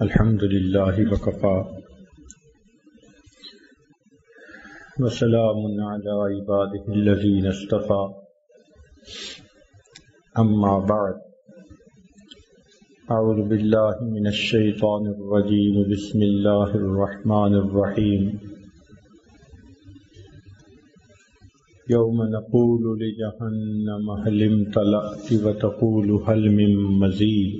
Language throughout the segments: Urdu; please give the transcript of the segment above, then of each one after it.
الحمد لله وكفى وسلام على عباده الذين اصطفى أما بعد أعوذ بالله من الشيطان الرجيم بسم الله الرحمن الرحيم يوم نقول لجهنم هل امتلأت وتقول هل من مزيد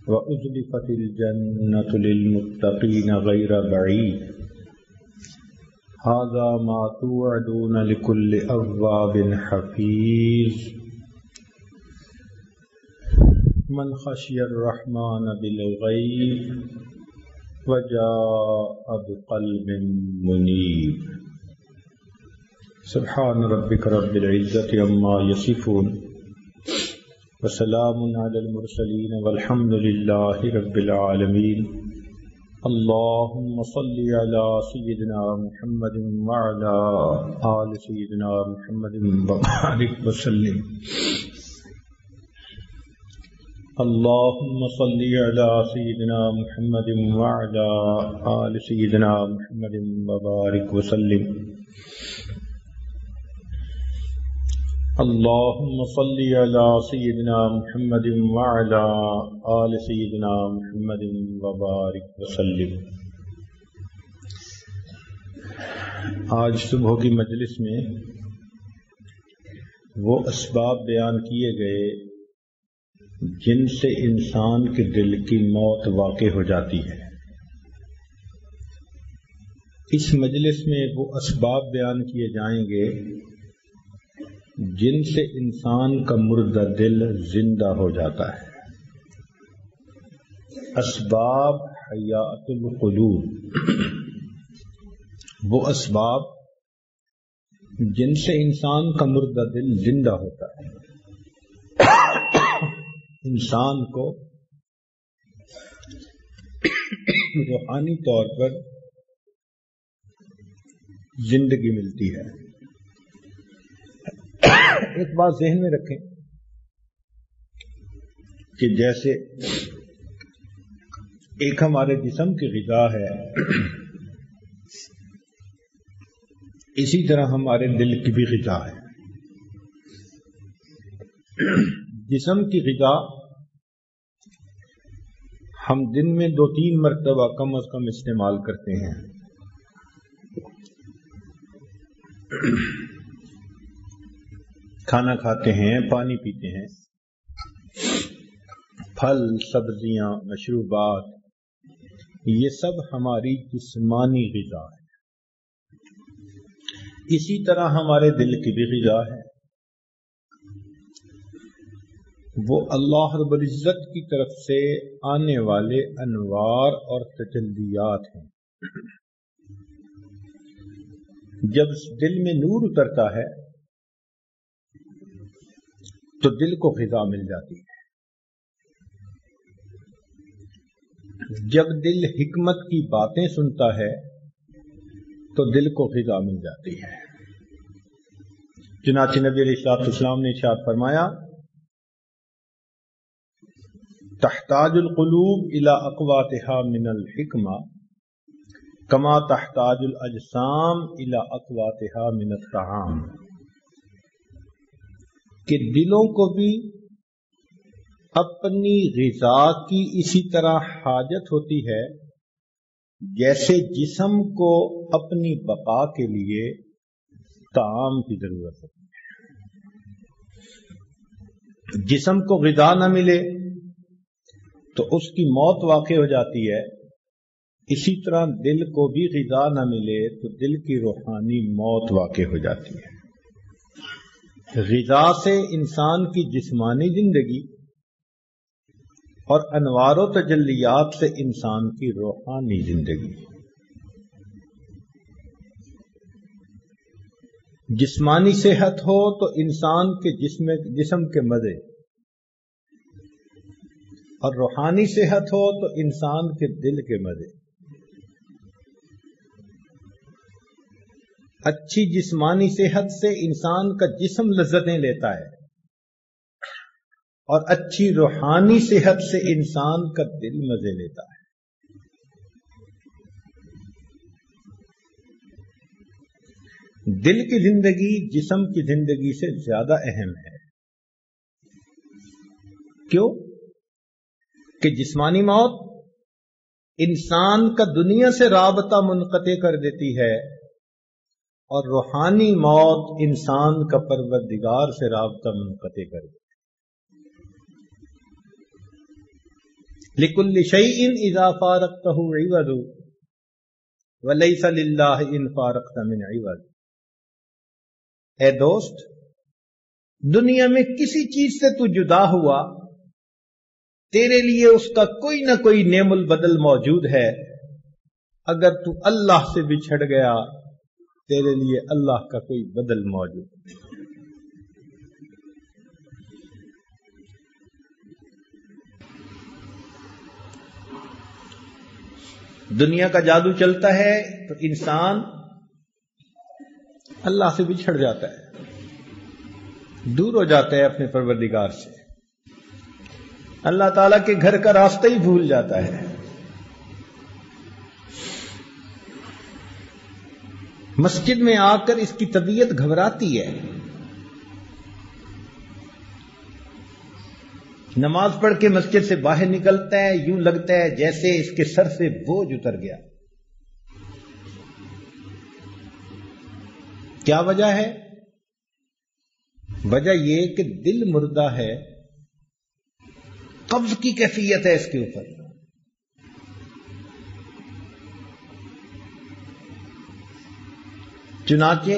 وأزلفت الجنة للمتقين غير بعيد هذا ما توعدون لكل أواب حفيظ من خشي الرحمن بالغيب وجاء بقلب منيب سبحان ربك رب العزة عما يصفون وسلام على المرسلين والحمد لله رب العالمين اللهم صل على سيدنا محمد وعلى آل سيدنا محمد وبارك وسلم اللهم صل على سيدنا محمد وعلى آل سيدنا محمد وبارك وسلم اللهم صل على سيدنا محمد وعلى آل سيدنا محمد وبارك وسلم۔ آج صبح کی مجلس میں وہ اسباب بیان کیے گئے جن سے انسان کے دل کی موت واقع ہو جاتی ہے۔ اس مجلس میں وہ اسباب بیان کیے جائیں گے جن سے انسان کا مردہ دل زندہ ہو جاتا ہے۔ اسباب حیات القلوب، وہ اسباب جن سے انسان کا مردہ دل زندہ ہوتا ہے، انسان کو روحانی طور پر زندگی ملتی ہے۔ ایک بات ذہن میں رکھیں کہ جیسے ایک ہمارے جسم کی غذا ہے، اسی طرح ہمارے دل کی بھی غذا ہے۔ جسم کی غذا ہم دن میں 2-3 مرتبہ کم از کم استعمال کرتے ہیں۔ کھانا کھاتے ہیں، پانی پیتے ہیں، پھل، سبزیاں، مشروبات، یہ سب ہماری جسمانی غذا ہے۔ اسی طرح ہمارے دل کی بھی غذا ہے، وہ اللہ رب العزت کی طرف سے آنے والے انوار اور تجلیات ہیں۔ جب دل میں نور اترتا ہے تو دل کو غذا مل جاتی ہے۔ جب دل حکمت کی باتیں سنتا ہے تو دل کو غذا مل جاتی ہے۔ چنانچہ نبی علیہ الصلوۃ والسلام نے ارشاد فرمایا، تحتاج القلوب الى اقواتها من الحکمہ کما تحتاج الاجسام الى اقواتها من الطعام، کہ دلوں کو بھی اپنی غذا کی اسی طرح حاجت ہوتی ہے جیسے جسم کو اپنی بقا کے لیے طعام کی ضرورت ہوتی ہے۔ جسم کو غذا نہ ملے تو اس کی موت واقع ہو جاتی ہے، اسی طرح دل کو بھی غذا نہ ملے تو دل کی روحانی موت واقع ہو جاتی ہے۔ غذا سے انسان کی جسمانی زندگی اور انوار و تجلیات سے انسان کی روحانی زندگی۔ جسمانی صحت ہو تو انسان کے جسم کے مزے، اور روحانی صحت ہو تو انسان کے دل کے مزے۔ اچھی جسمانی صحت سے انسان کا جسم لذتیں لیتا ہے، اور اچھی روحانی صحت سے انسان کا دل مزے لیتا ہے۔ دل کی زندگی جسم کی زندگی سے زیادہ اہم ہے۔ کیوں؟ کہ جسمانی موت انسان کا دنیا سے رابطہ منقطع کر دیتی ہے، اور روحانی موت انسان کا پروردگار سے رابطہ منقطع کر دیتی ہے۔ لِكُلِّ شَيْءٍ إِذَا فَارَقْتَهُ عِوَضٌ وَلَيْسَ لِلَّهِ إِنْ فَارَقْتَ مِنْ عِوَضٍ۔ اے دوست، دنیا میں کسی چیز سے تو جدا ہوا، تیرے لیے اس کا کوئی نہ کوئی نعم البدل موجود ہے۔ اگر تو اللہ سے بچھڑ گیا، تیرے لیے اللہ کا کوئی بدل موجود ہے۔ دنیا کا جادو چلتا ہے تو انسان اللہ سے بچھڑ جاتا ہے، دور ہو جاتا ہے اپنے پروردگار سے، اللہ تعالیٰ کے گھر کا راستہ ہی بھول جاتا ہے۔ مسجد میں آ کر اس کی طبیعت گھبراتی ہے، نماز پڑھ کے مسجد سے باہر نکلتا ہے، یوں لگتا ہے جیسے اس کے سر سے بوجھ اتر گیا۔ کیا وجہ ہے؟ وجہ یہ کہ دل مردہ ہے، قبض کی کیفیت ہے اس کے اوپر۔ چنانچہ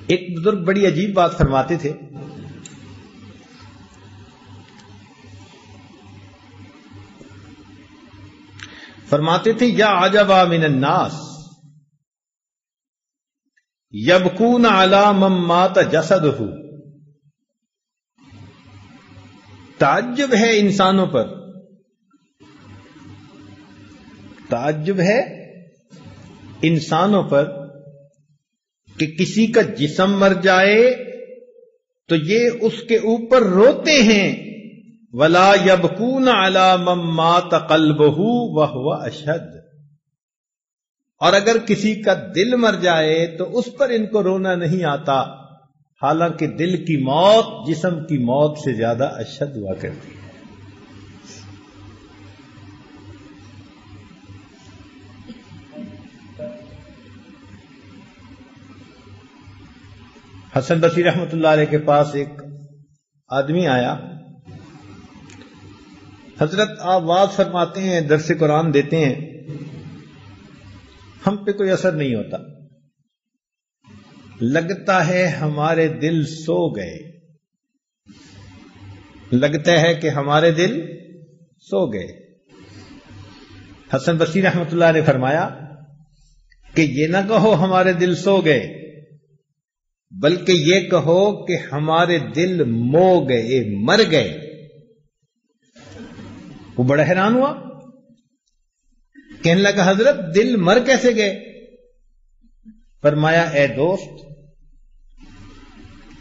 ایک بزرگ بڑی عجیب بات فرماتے تھے۔ فرماتے تھے یا عجبا من الناس یبکون علی من مات جسدہ، تعجب ہے انسانوں پر، تعجب ہے انسانوں پر کہ کسی کا جسم مر جائے تو یہ اس کے اوپر روتے ہیں، ولا یبکون علی من مات قلبہ وہو اشد، اور اگر کسی کا دل مر جائے تو اس پر ان کو رونا نہیں آتا، حالانکہ دل کی موت جسم کی موت سے زیادہ اشد ہوا کرتی ہے۔ حسن بصری رحمۃ اللہ علیہ کے پاس ایک آدمی آیا، حضرت آپ وعظ فرماتے ہیں، درس قرآن دیتے ہیں، ہم پہ کوئی اثر نہیں ہوتا، لگتا ہے ہمارے دل سو گئے، لگتا ہے کہ ہمارے دل سو گئے۔ حسن بصری رحمۃ اللہ نے فرمایا کہ یہ نہ کہو ہمارے دل سو گئے، بلکہ یہ کہو کہ ہمارے دل مو گئے، مر گئے۔ وہ بڑا حیران ہوا، کہنے لگا حضرت دل مر کیسے گئے؟ فرمایا اے دوست،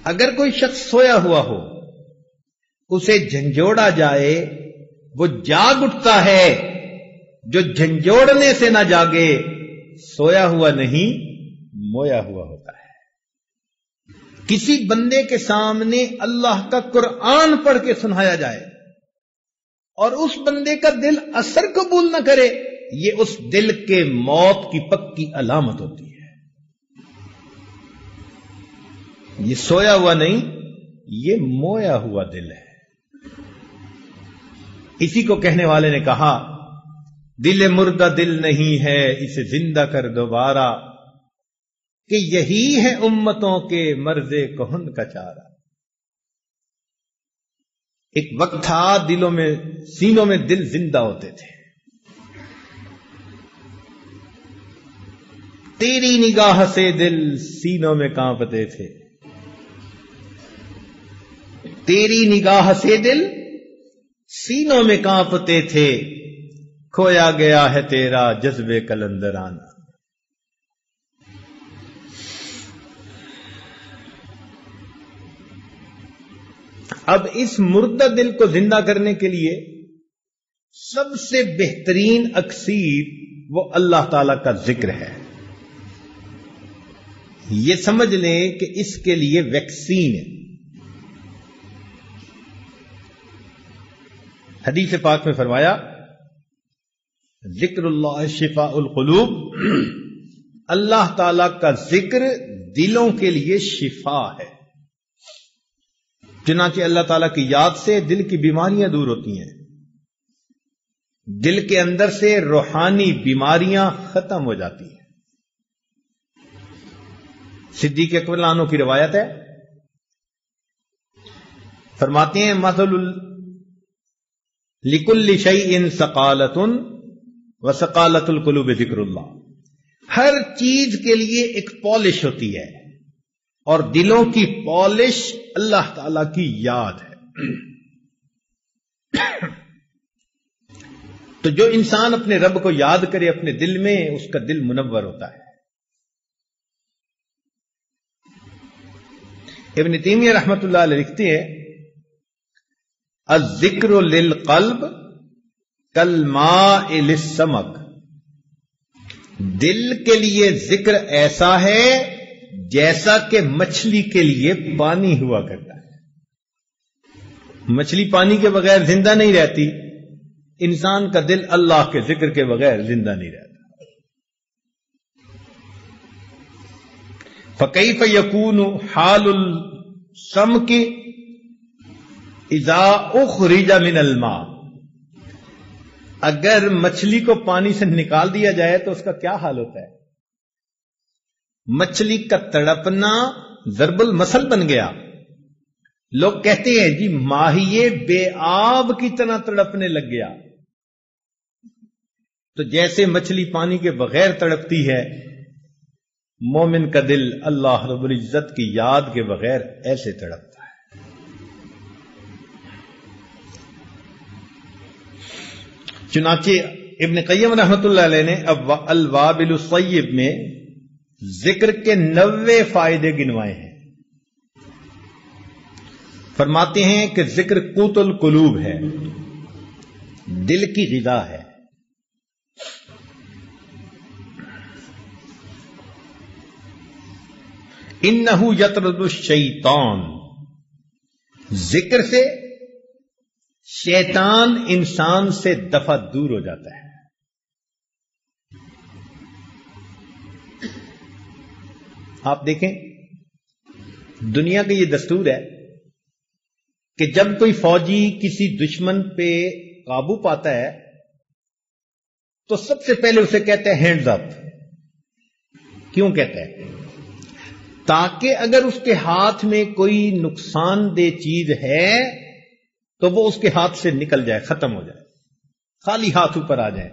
اگر کوئی شخص سویا ہوا ہو، اسے جھنجھوڑا جائے، وہ جاگ اٹھتا ہے، جو جھنجھوڑنے سے نہ جاگے سویا ہوا نہیں مویا ہوا ہوتا ہے۔ کسی بندے کے سامنے اللہ کا قرآن پڑھ کے سنایا جائے اور اس بندے کا دل اثر قبول نہ کرے، یہ اس دل کے موت کی پکی علامت ہوتی ہے۔ یہ سویا ہوا نہیں، یہ مویا ہوا دل ہے۔ اسی کو کہنے والے نے کہا دل مردہ دل نہیں ہے، اسے زندہ کر دوبارہ، کہ یہی ہے امتوں کے مرض کہن کا چارہ۔ ایک وقت تھا دلوں میں، سینوں میں دل زندہ ہوتے تھے، تیری نگاہ سے دل سینوں میں کانپتے تھے، تیری نگاہ سے دل سینوں میں کانپتے تھے، کھویا گیا ہے تیرا جذبے کلندرانہ۔ اب اس مردہ دل کو زندہ کرنے کے لیے سب سے بہترین اکسیر وہ اللہ تعالی کا ذکر ہے. یہ سمجھ لیں کہ اس کے لیے ویکسین ہے. حدیث پاک میں فرمایا ذکر اللہ شفاء القلوب، اللہ تعالی کا ذکر دلوں کے لیے شفا ہے. چنانچہ اللہ تعالیٰ کی یاد سے دل کی بیماریاں دور ہوتی ہیں، دل کے اندر سے روحانی بیماریاں ختم ہو جاتی ہیں. صدیق اکبر عنہ کی روایت ہے، فرماتے ہیں مثل لکل شیء ثقالۃ وثقالۃ القلوب ذکر اللہ. ہر چیز کے لیے ایک پالش ہوتی ہے اور دلوں کی پالش اللہ تعالی کی یاد ہے. تو جو انسان اپنے رب کو یاد کرے اپنے دل میں، اس کا دل منور ہوتا ہے. ابن تیمیہ رحمۃ اللہ علیہ لکھتے ہیں الذکر للقلب کالماء للسمک. دل کے لیے ذکر ایسا ہے جیسا کہ مچھلی کے لیے پانی ہوا کرتا ہے. مچھلی پانی کے بغیر زندہ نہیں رہتی، انسان کا دل اللہ کے ذکر کے بغیر زندہ نہیں رہتا. فَكَيْفَ يَكُونُ حَالُ السَّمْكِ إِذَا أُخْرِجَ مِنَ الْمَاءِ. اگر مچھلی کو پانی سے نکال دیا جائے تو اس کا کیا حال ہوتا ہے؟ مچھلی کا تڑپنا ضرب المثل بن گیا. لوگ کہتے ہیں جی ماہیے بے آب کی طرح تڑپنے لگ گیا. تو جیسے مچھلی پانی کے بغیر تڑپتی ہے، مومن کا دل اللہ رب العزت کی یاد کے بغیر ایسے تڑپتا ہے. چنانچہ ابن قیم رحمۃ اللہ علیہ نے الوابل الصیب میں ذکر کے 90 فائدے گنوائے ہیں. فرماتے ہیں کہ ذکر قوت القلوب ہے، دل کی غذا ہے. انہ یطرد الشیطان، ذکر سے شیطان انسان سے دفع دور ہو جاتا ہے. آپ دیکھیں دنیا کا یہ دستور ہے کہ جب کوئی فوجی کسی دشمن پہ قابو پاتا ہے تو سب سے پہلے اسے کہتے ہیں ہینڈز اپ. کیوں کہتا ہے؟ تاکہ اگر اس کے ہاتھ میں کوئی نقصان دہ چیز ہے تو وہ اس کے ہاتھ سے نکل جائے، ختم ہو جائے، خالی ہاتھ اوپر آ جائے.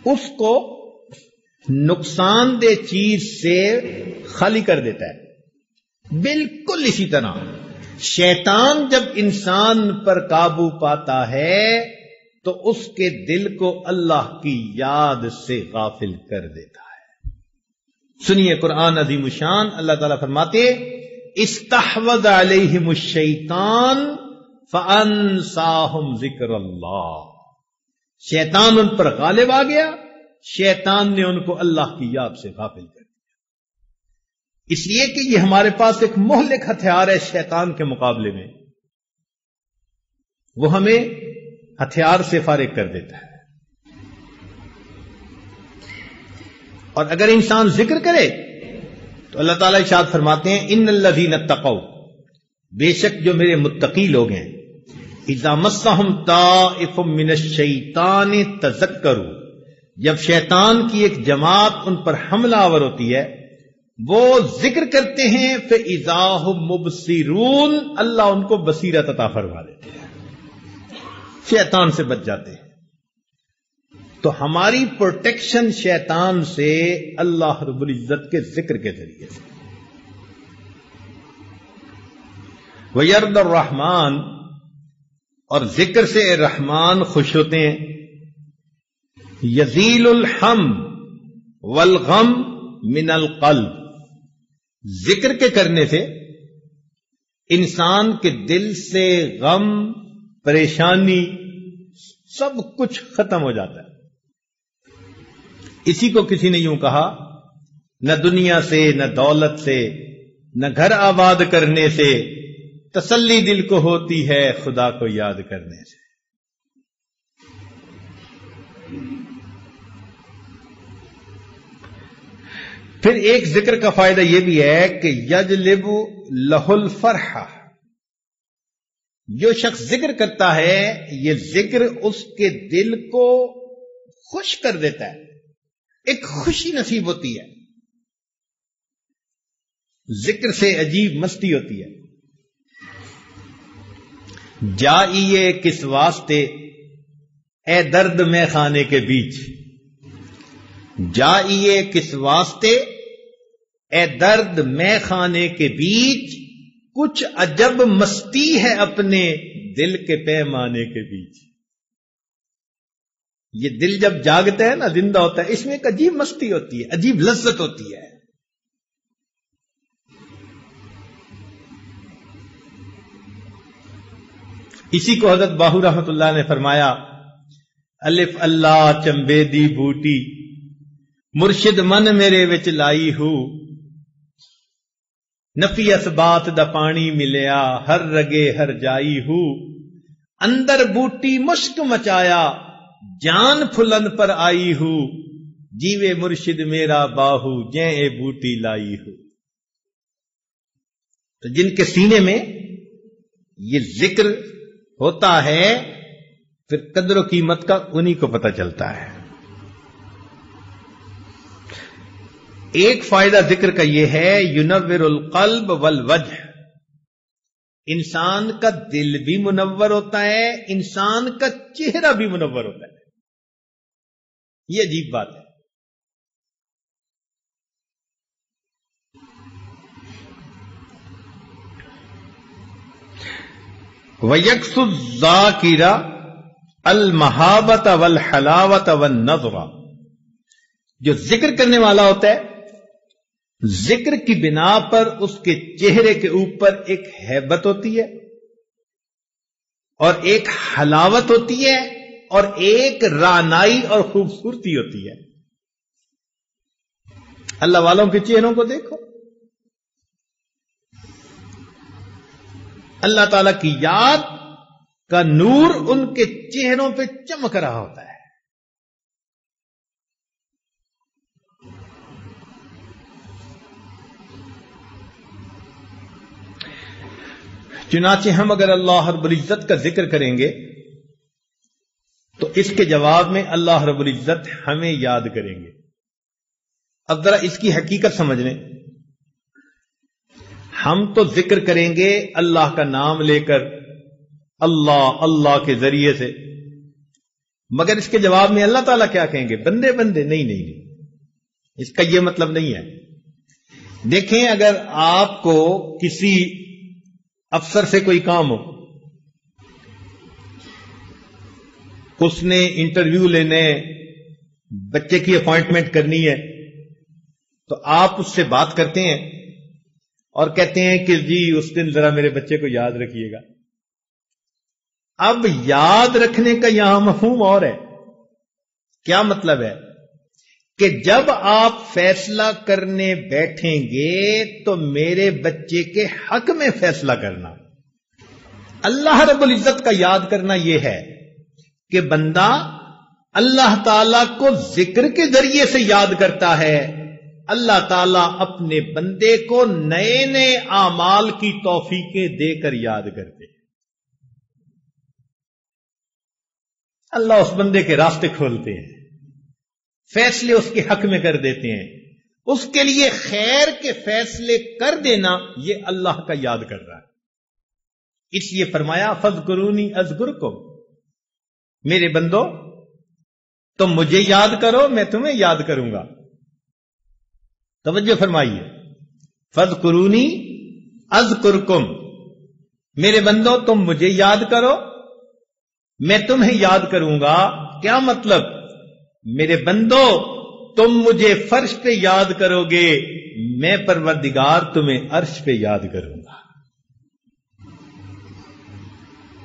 اس کو نقصان دہ چیز سے خالی کر دیتا ہے. بالکل اسی طرح شیطان جب انسان پر قابو پاتا ہے تو اس کے دل کو اللہ کی یاد سے غافل کر دیتا ہے. سنیے قرآن عظیم الشان، اللہ تعالیٰ فرماتے استحوذ علیہم الشیطان فانساہم ذکر اللہ. شیطان ان پر غالب آ گیا، شیطان نے ان کو اللہ کی یاد سے غافل کر دیا. اس لیے کہ یہ ہمارے پاس ایک مہلک ہتھیار ہے شیطان کے مقابلے میں، وہ ہمیں ہتھیار سے فارغ کر دیتا ہے. اور اگر انسان ذکر کرے تو اللہ تعالیٰ ارشاد فرماتے ہیں ان الذین اتقوا، بے شک جو میرے متقی لوگ ہیں، اذا مسہم طائف من الشیطان تذکروا، جب شیطان کی ایک جماعت ان پر حملہ آور ہوتی ہے وہ ذکر کرتے ہیں فاذا ھم مبصرون، اللہ ان کو بصیرت عطا فرما دیتے ہیں، شیطان سے بچ جاتے ہیں. تو ہماری پروٹیکشن شیطان سے اللہ رب العزت کے ذکر کے ذریعے سے. وَيَرْضَ الرَّحْمَٰنُ، اور ذکر سے رحمان خوش ہوتے ہیں. یزیل الحم والغم من القلب، ذکر کے کرنے سے انسان کے دل سے غم، پریشانی سب کچھ ختم ہو جاتا ہے۔ اسی کو کسی نے یوں کہا، نہ دنیا سے، نہ دولت سے، نہ گھر آباد کرنے سے تسلی دل کو ہوتی ہے خدا کو یاد کرنے سے۔ پھر ایک ذکر کا فائدہ یہ بھی ہے کہ یجلب لہ الفرح، جو شخص ذکر کرتا ہے یہ ذکر اس کے دل کو خوش کر دیتا ہے، ایک خوشی نصیب ہوتی ہے، ذکر سے عجیب مستی ہوتی ہے۔ جائیے کس واسطے اے درد میں خانے کے بیچ، جائیے کس واسطے اے درد میں خانے کے بیچ، کچھ عجب مستی ہے اپنے دل کے پیمانے کے بیچ۔ یہ دل جب جاگتا ہے نا، زندہ ہوتا ہے، اس میں ایک عجیب مستی ہوتی ہے، عجیب لذت ہوتی ہے۔ اسی کو حضرت باہو رحمت اللہ نے فرمایا، الف اللہ چمبے دی بوٹی مرشد من میرے وچ لائی ہو، نفی اسبات دا پانی ملیا ہر رگے ہر جائی ہو، اندر بوٹی مشک مچایا جان پھلن پر آئی ہو، جیوے مرشد میرا باہو جیں اے بوٹی لائی ہو۔ تو جن کے سینے میں یہ ذکر ہوتا ہے پھر قدر و قیمت کا انہی کو پتہ چلتا ہے۔ ایک فائدہ ذکر کا یہ ہے، ینور القلب والوجہ، انسان کا دل بھی منور ہوتا ہے، انسان کا چہرہ بھی منور ہوتا ہے۔ یہ عجیب بات ہے۔ وَيَكْسُ الذَّاكِرَ الْمَحَابَةَ وَالْحَلَاوَةَ وَالنَّظْرَ، جو ذکر کرنے والا ہوتا ہے ذکر کی بنا پر اس کے چہرے کے اوپر ایک ہیبت ہوتی ہے اور ایک حلاوت ہوتی ہے اور ایک رعنائی اور خوبصورتی ہوتی ہے۔ اللہ والوں کے چہروں کو دیکھو، اللہ تعالی کی یاد کا نور ان کے چہروں پہ چمک رہا ہوتا ہے۔ چنانچہ ہم اگر اللہ رب العزت کا ذکر کریں گے تو اس کے جواب میں اللہ رب العزت ہمیں یاد کریں گے۔ اب ذرا اس کی حقیقت سمجھ لیں، ہم تو ذکر کریں گے اللہ کا نام لے کر، اللہ اللہ کے ذریعے سے، مگر اس کے جواب میں اللہ تعالیٰ کیا کہیں گے؟ بندے بندے، نہیں، اس کا یہ مطلب نہیں ہے۔ دیکھیں، اگر آپ کو کسی افسر سے کوئی کام ہو، اس نے انٹرویو لینے، بچے کی اپوائنٹمنٹ کرنی ہے، تو آپ اس سے بات کرتے ہیں اور کہتے ہیں کہ جی اس دن ذرا میرے بچے کو یاد رکھیے گا۔ اب یاد رکھنے کا یہاں مفہوم اور ہے۔ کیا مطلب ہے؟ کہ جب آپ فیصلہ کرنے بیٹھیں گے تو میرے بچے کے حق میں فیصلہ کرنا۔ اللہ رب العزت کا یاد کرنا یہ ہے کہ بندہ اللہ تعالی کو ذکر کے ذریعے سے یاد کرتا ہے، اللہ تعالیٰ اپنے بندے کو نئے نئے اعمال کی توفیقیں دے کر یاد کرتے ہیں۔ اللہ اس بندے کے راستے کھولتے ہیں، فیصلے اس کے حق میں کر دیتے ہیں، اس کے لیے خیر کے فیصلے کر دینا، یہ اللہ کا یاد کر رہا ہے۔ اس لیے فرمایا فاذکرونی اذکرکم، میرے بندو تم مجھے یاد کرو میں تمہیں یاد کروں گا۔ توجہ فرمائیے، فاذکرونی اذکرکم، میرے بندو تم مجھے یاد کرو میں تمہیں یاد کروں گا۔ کیا مطلب؟ میرے بندو تم مجھے فرش پہ یاد کرو گے، میں پروردگار تمہیں عرش پہ یاد کروں گا۔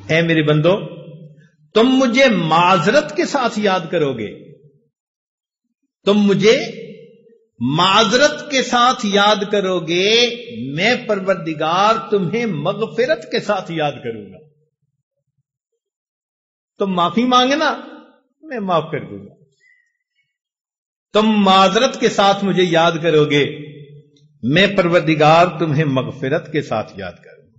اے میرے بندو تم مجھے معذرت کے ساتھ یاد کرو گے، تم مجھے معذرت کے ساتھ یاد کرو گے، میں پروردگار تمہیں مغفرت کے ساتھ یاد کروں گا۔ تم معافی مانگنا میں معاف کر دوں گا، تم معذرت کے ساتھ مجھے یاد کرو گے، میں پروردگار تمہیں مغفرت کے ساتھ یاد کروں گا۔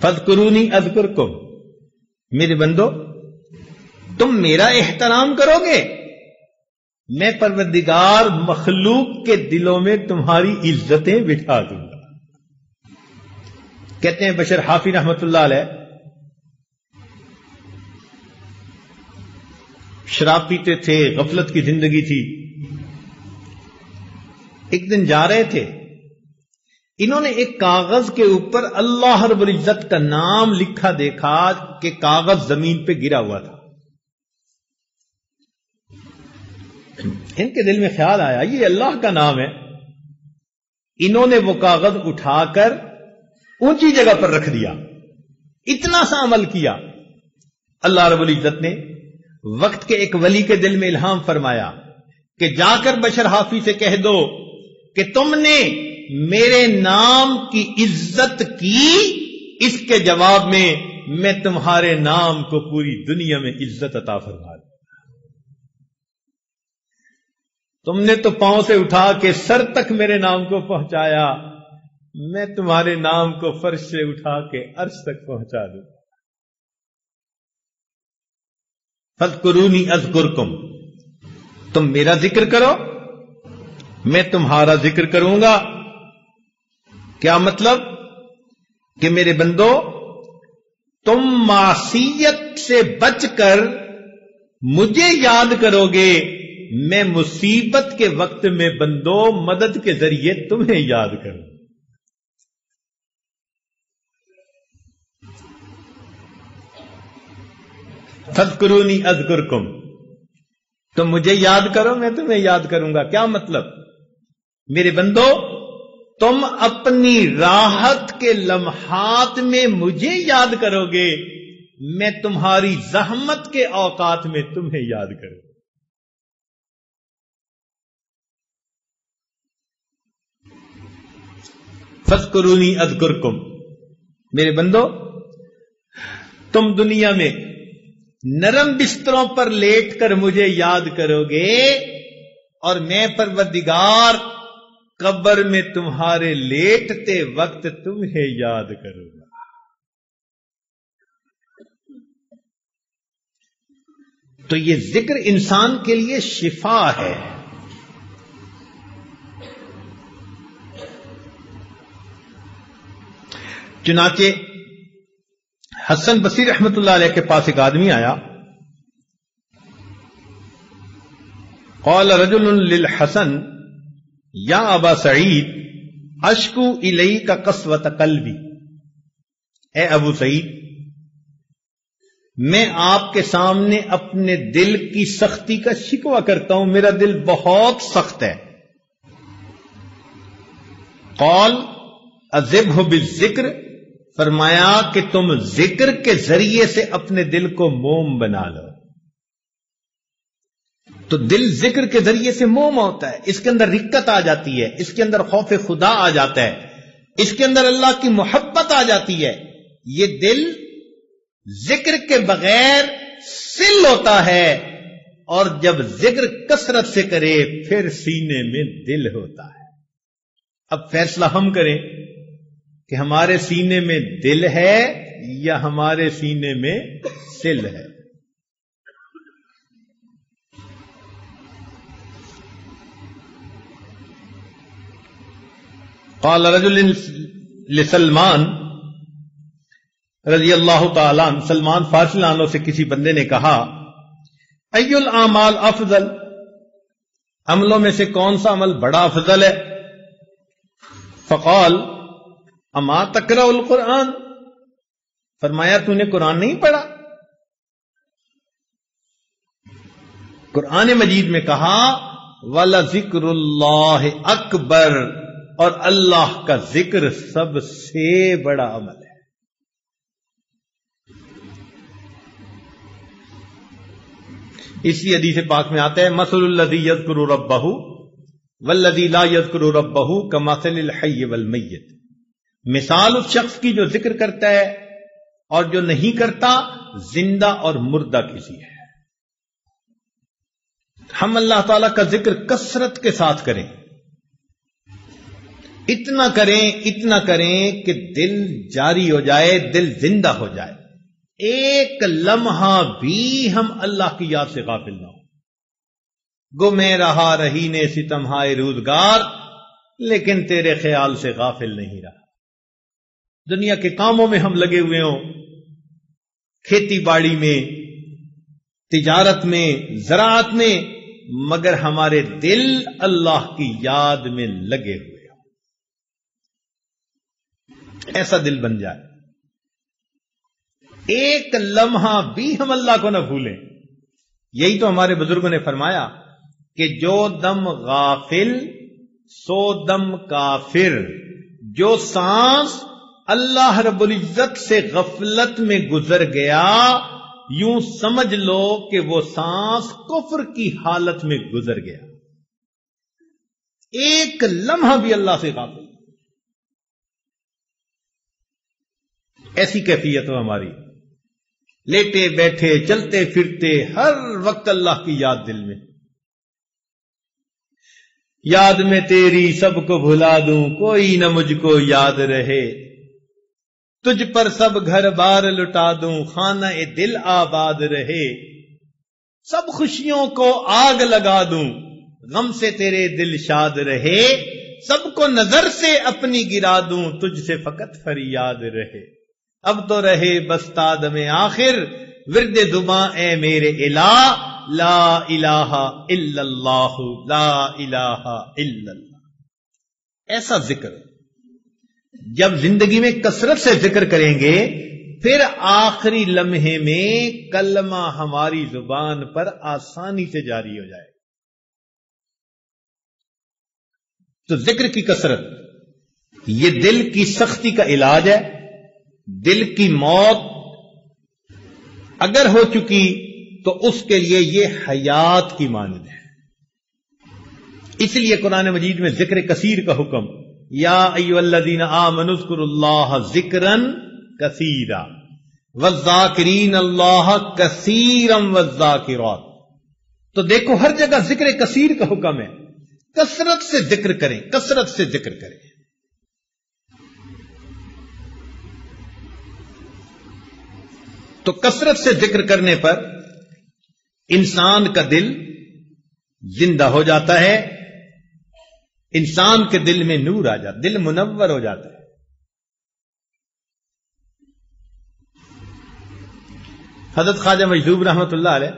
فاذکرونی اذکرکم، میرے بندو تم میرا احترام کرو گے، میں پروردگار مخلوق کے دلوں میں تمہاری عزتیں بٹھا دوں گا۔ کہتے ہیں بشر حافی رحمت اللہ علیہ شراب پیتے تھے، غفلت کی زندگی تھی۔ ایک دن جا رہے تھے، انہوں نے ایک کاغذ کے اوپر اللہ رب العزت کا نام لکھا دیکھا کہ کاغذ زمین پہ گرا ہوا تھا۔ ان کے دل میں خیال آیا یہ اللہ کا نام ہے۔ انہوں نے وہ کاغذ اٹھا کر اونچی جگہ پر رکھ دیا، اتنا سا عمل کیا۔ اللہ رب العزت نے وقت کے ایک ولی کے دل میں الہام فرمایا کہ جا کر بشر حافی سے کہہ دو کہ تم نے میرے نام کی عزت کی، اس کے جواب میں تمہارے نام کو پوری دنیا میں عزت عطا فرما دوں۔ تم نے تو پاؤں سے اٹھا کے سر تک میرے نام کو پہنچایا، میں تمہارے نام کو فرش سے اٹھا کے عرش تک پہنچا دوں۔ فاذکرونی اذکرکم، تم میرا ذکر کرو میں تمہارا ذکر کروں گا۔ کیا مطلب؟ کہ میرے بندو تم معصیت سے بچ کر مجھے یاد کرو گے، میں مصیبت کے وقت میں بندو مدد کے ذریعے تمہیں یاد کروں۔ فاذکرونی اذکرکم، تم مجھے یاد کرو میں تمہیں یاد کروں گا۔ کیا مطلب؟ میرے بندو تم اپنی راحت کے لمحات میں مجھے یاد کرو گے، میں تمہاری زحمت کے اوقات میں تمہیں یاد کروں۔ فاذکرونی اذکرکم، میرے بندو تم دنیا میں نرم بستروں پر لیٹ کر مجھے یاد کرو گے، اور میں پروردگار قبر میں تمہارے لیٹتے وقت تمہیں یاد کروں گا۔ تو یہ ذکر انسان کے لیے شفا ہے۔ چنانچہ حسن بصری رحمت اللہ علیہ کے پاس ایک آدمی آیا، قال رجل للحسن یا ابا سعید اشکو الیک قسوۃ قلبی، اے ابو سعید میں آپ کے سامنے اپنے دل کی سختی کا شکوہ کرتا ہوں، میرا دل بہت سخت ہے۔ قال اذبہ بالذکر، فرمایا کہ تم ذکر کے ذریعے سے اپنے دل کو موم بنا لو۔ تو دل ذکر کے ذریعے سے موم ہوتا ہے، اس کے اندر رقت آ جاتی ہے، اس کے اندر خوف خدا آ جاتا ہے، اس کے اندر اللہ کی محبت آ جاتی ہے۔ یہ دل ذکر کے بغیر سل ہوتا ہے، اور جب ذکر کثرت سے کرے پھر سینے میں دل ہوتا ہے۔ اب فیصلہ ہم کریں کہ ہمارے سینے میں دل ہے یا ہمارے سینے میں سل ہے۔ قال رجل لسلمان رضی اللہ تعالیٰ عنہ، سلمان فارسی عنہ سے کسی بندے نے کہا ای الاعمال افضل، عملوں میں سے کون سا عمل بڑا افضل ہے؟ فقال اما تقرأ القرآن، فرمایا تو نے قرآن نہیں پڑھا؟ قرآن مجید میں کہا وَلَذِكْرُ اللَّهِ أَكْبَرُ، اور اللہ کا ذکر سب سے بڑا عمل ہے۔ اسی حدیث پاک میں آتا ہے مثل الذی یذکر ربہ والذی لا یذکر ربہ کمثل الحی والمیت، مثال اس شخص کی جو ذکر کرتا ہے اور جو نہیں کرتا زندہ اور مردہ کسی ہے۔ ہم اللہ تعالی کا ذکر کثرت کے ساتھ کریں، اتنا کریں کہ دل جاری ہو جائے، دل زندہ ہو جائے، ایک لمحہ بھی ہم اللہ کی یاد سے غافل نہ ہو۔ گو میں رہا رہی نے ستمہائے روزگار، لیکن تیرے خیال سے غافل نہیں رہا۔ دنیا کے کاموں میں ہم لگے ہوئے ہوں، کھیتی باڑی میں، تجارت میں، زراعت میں، مگر ہمارے دل اللہ کی یاد میں لگے ہوئے ہوں۔ ایسا دل بن جائے، ایک لمحہ بھی ہم اللہ کو نہ بھولیں۔ یہی تو ہمارے بزرگوں نے فرمایا کہ جو دم غافل سو دم کافر، جو سانس اللہ رب العزت سے غفلت میں گزر گیا، یوں سمجھ لو کہ وہ سانس کفر کی حالت میں گزر گیا۔ ایک لمحہ بھی اللہ سے غافل، ایسی کیفیت ہو ہماری، لیٹے بیٹھے چلتے پھرتے ہر وقت اللہ کی یاد دل میں۔ یاد میں تیری سب کو بھلا دوں، کوئی نہ مجھ کو یاد رہے، تجھ پر سب گھر بار لٹا دوں، خانہ دل آباد رہے، سب خوشیوں کو آگ لگا دوں، غم سے تیرے دل شاد رہے، سب کو نظر سے اپنی گرا دوں، تجھ سے فقط فریاد رہے۔ اب تو رہے بس تادم آخر، ورد زباں اے میرے الہ، لا الہ الا اللہ، لا الہ الا اللہ۔ ایسا ذکر جب زندگی میں کثرت سے ذکر کریں گے، پھر آخری لمحے میں کلمہ ہماری زبان پر آسانی سے جاری ہو جائے۔ تو ذکر کی کثرت یہ دل کی سختی کا علاج ہے۔ دل کی موت اگر ہو چکی تو اس کے لیے یہ حیات کی مانند ہے۔ اس لیے قرآن مجید میں ذکر کثیر کا حکم، یا ایھا الذین آمنوا اذکروا اللہ ذکرا کثیرا والذاکرین اللہ کثیرا والذاکرات۔ تو دیکھو ہر جگہ ذکر کثیر کا حکم ہے، کثرت سے ذکر کریں، کثرت سے ذکر کریں۔ تو کثرت سے ذکر کرنے پر انسان کا دل زندہ ہو جاتا ہے، انسان کے دل میں نور آ جاتا، دل منور ہو جاتا ہے۔ حضرت خواجہ مجذوب رحمت اللہ علیہ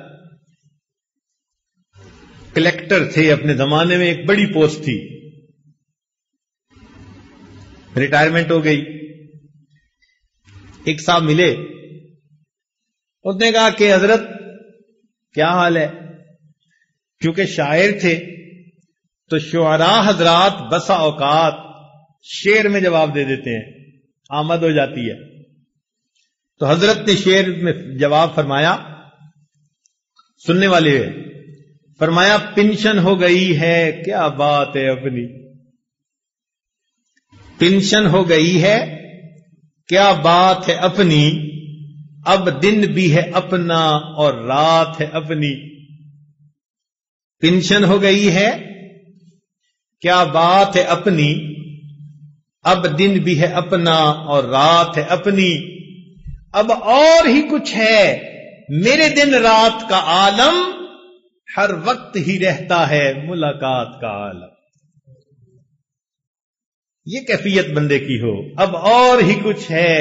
کلیکٹر تھے اپنے زمانے میں، ایک بڑی پوسٹ تھی، ریٹائرمنٹ ہو گئی۔ ایک صاحب ملے، اس نے کہا کہ حضرت کیا حال ہے؟ کیونکہ شاعر تھے تو شعراء حضرات بسا اوقات شعر میں جواب دے دیتے ہیں، آمد ہو جاتی ہے۔ تو حضرت نے شعر میں جواب فرمایا، سننے والے فرمایا، پنشن ہو گئی ہے کیا بات ہے اپنی، پنشن ہو گئی ہے کیا بات ہے اپنی، اب دن بھی ہے اپنا اور رات ہے اپنی۔ پنشن ہو گئی ہے کیا بات ہے اپنی، اب دن بھی ہے اپنا اور رات ہے اپنی، اب اور ہی کچھ ہے میرے دن رات کا عالم، ہر وقت ہی رہتا ہے ملاقات کا عالم۔ یہ کیفیت بندے کی ہو، اب اور ہی کچھ ہے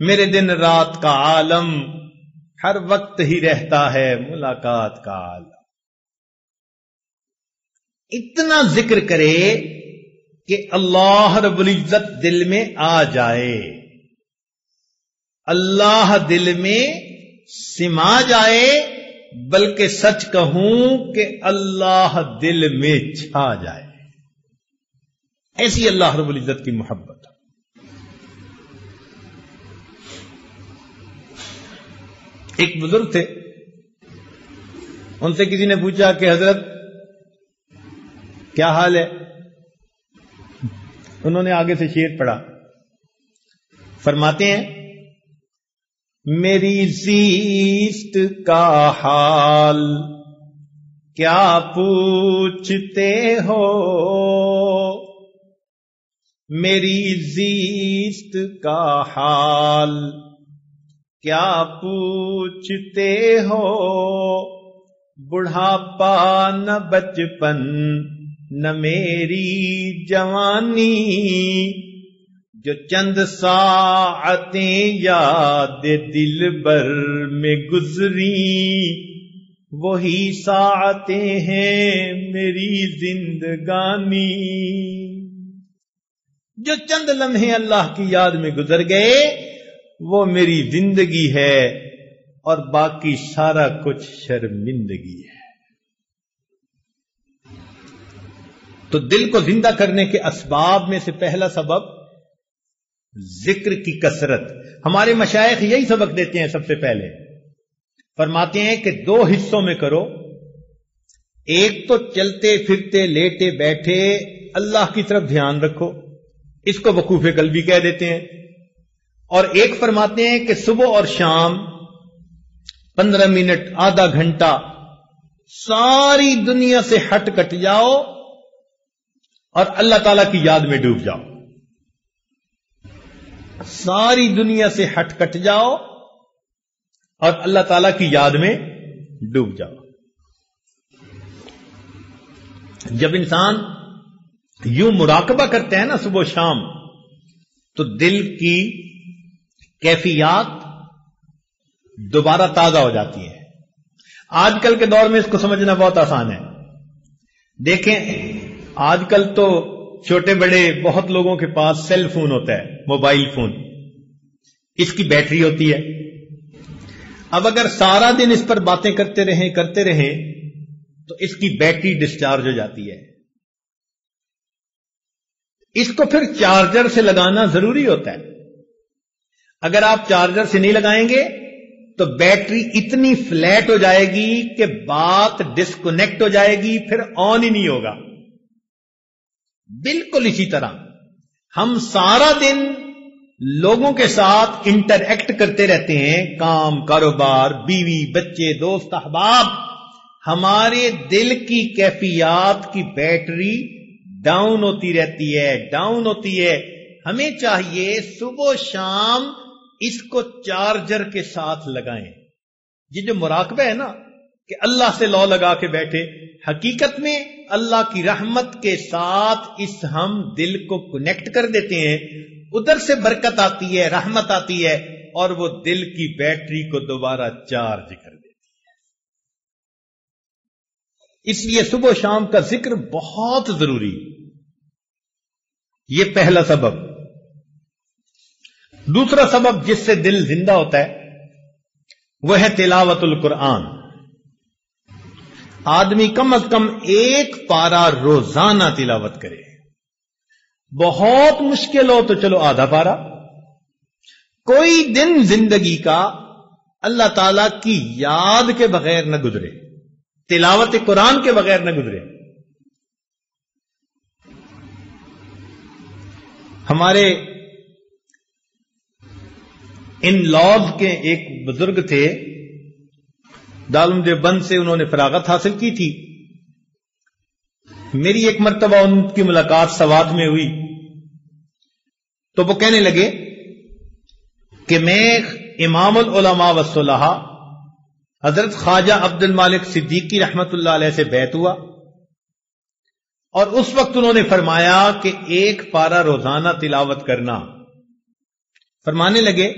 میرے دن رات کا عالم، ہر وقت ہی رہتا ہے ملاقات کا عالم۔ اتنا ذکر کرے کہ اللہ رب العزت دل میں آ جائے، اللہ دل میں سما جائے، بلکہ سچ کہوں کہ اللہ دل میں چھا جائے۔ ایسی اللہ رب العزت کی محبت. ایک بزرگ تھے، ان سے کسی نے پوچھا کہ حضرت کیا حال ہے؟ انہوں نے آگے سے شعر پڑھا. فرماتے ہیں میری زیست کا حال کیا پوچھتے ہو، میری زیست کا حال کیا پوچھتے ہو، بڑھاپا نہ بچپن نہ میری جوانی، جو چند ساعتیں یاد دل بر میں گزری، وہی ساعتیں ہیں میری زندگانی. جو چند لمحے اللہ کی یاد میں گزر گئے وہ میری زندگی ہے، اور باقی سارا کچھ شرمندگی ہے. تو دل کو زندہ کرنے کے اسباب میں سے پہلا سبب ذکر کی کثرت. ہمارے مشائخ یہی سبق دیتے ہیں. سب سے پہلے فرماتے ہیں کہ 2 حصوں میں کرو. ایک تو چلتے پھرتے لیٹے بیٹھے اللہ کی طرف دھیان رکھو، اس کو وقوف قلبی کہہ دیتے ہیں. اور ایک فرماتے ہیں کہ صبح اور شام 15 منٹ آدھا گھنٹہ ساری دنیا سے ہٹ کٹ جاؤ اور اللہ تعالی کی یاد میں ڈوب جاؤ. ساری دنیا سے ہٹ کٹ جاؤ اور اللہ تعالی کی یاد میں ڈوب جاؤ. جب انسان یوں مراقبہ کرتا ہے نا صبح و شام، تو دل کی کیفیات دوبارہ تازہ ہو جاتی ہے. آج کل کے دور میں اس کو سمجھنا بہت آسان ہے. دیکھیں آج کل تو چھوٹے بڑے بہت لوگوں کے پاس سیل فون ہوتا ہے، موبائل فون. اس کی بیٹری ہوتی ہے. اب اگر سارا دن اس پر باتیں کرتے رہیں تو اس کی بیٹری ڈسچارج ہو جاتی ہے. اس کو پھر چارجر سے لگانا ضروری ہوتا ہے. اگر آپ چارجر سے نہیں لگائیں گے تو بیٹری اتنی فلیٹ ہو جائے گی کہ بات ڈسکنیکٹ ہو جائے گی، پھر آن ہی نہیں ہوگا. بالکل اسی طرح ہم سارا دن لوگوں کے ساتھ انٹریکٹ کرتے رہتے ہیں، کام کاروبار بیوی بچے دوست احباب. ہمارے دل کی کیفیات کی بیٹری ڈاؤن ہوتی ہے. ہمیں چاہیے صبح و شام اس کو چارجر کے ساتھ لگائیں. یہ جو مراقبہ ہے نا کہ اللہ سے لو لگا کے بیٹھے، حقیقت میں اللہ کی رحمت کے ساتھ اس ہم دل کو کنیکٹ کر دیتے ہیں. ادھر سے برکت آتی ہے، رحمت آتی ہے، اور وہ دل کی بیٹری کو دوبارہ چارج کر دیتی ہے. اس لیے صبح و شام کا ذکر بہت ضروری. یہ پہلا سبب. دوسرا سبب جس سے دل زندہ ہوتا ہے وہ ہے تلاوت القرآن. آدمی کم از کم 1 پارہ روزانہ تلاوت کرے. بہت مشکل ہو تو چلو آدھا پارہ. کوئی دن زندگی کا اللہ تعالی کی یاد کے بغیر نہ گزرے، تلاوت قرآن کے بغیر نہ گزرے. ہمارے ان لاز کے ایک بزرگ تھے، دارالعلوم دیوبند سے انہوں نے فراغت حاصل کی تھی. میری ایک مرتبہ ان کی ملاقات سوات میں ہوئی تو وہ کہنے لگے کہ میں امام العلماء والصلحاء حضرت خواجہ عبد المالک صدیقی رحمت اللہ علیہ سے بیعت ہوا، اور اس وقت انہوں نے فرمایا کہ 1 پارہ روزانہ تلاوت کرنا. فرمانے لگے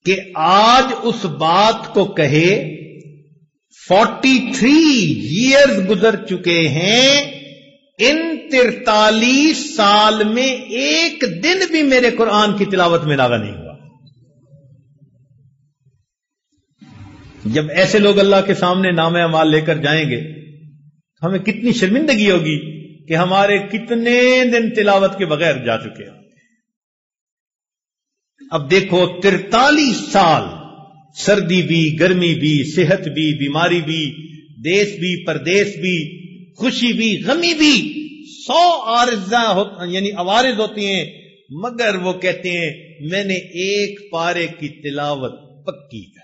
کہ آج اس بات کو کہے 43 ایئرز گزر چکے ہیں، ان 43 سال میں ایک دن بھی میرے قرآن کی تلاوت میں ناغہ نہیں ہوا. جب ایسے لوگ اللہ کے سامنے نام اعمال لے کر جائیں گے ہمیں کتنی شرمندگی ہوگی کہ ہمارے کتنے دن تلاوت کے بغیر جا چکے ہیں. اب دیکھو 43 سال سردی بھی، گرمی بھی، صحت بھی، بیماری بھی، دیس بھی، پردیس بھی، خوشی بھی، غمی بھی، 100 یعنی عوارض ہوتی ہیں، مگر وہ کہتے ہیں میں نے ایک پارے کی تلاوت پکی کر.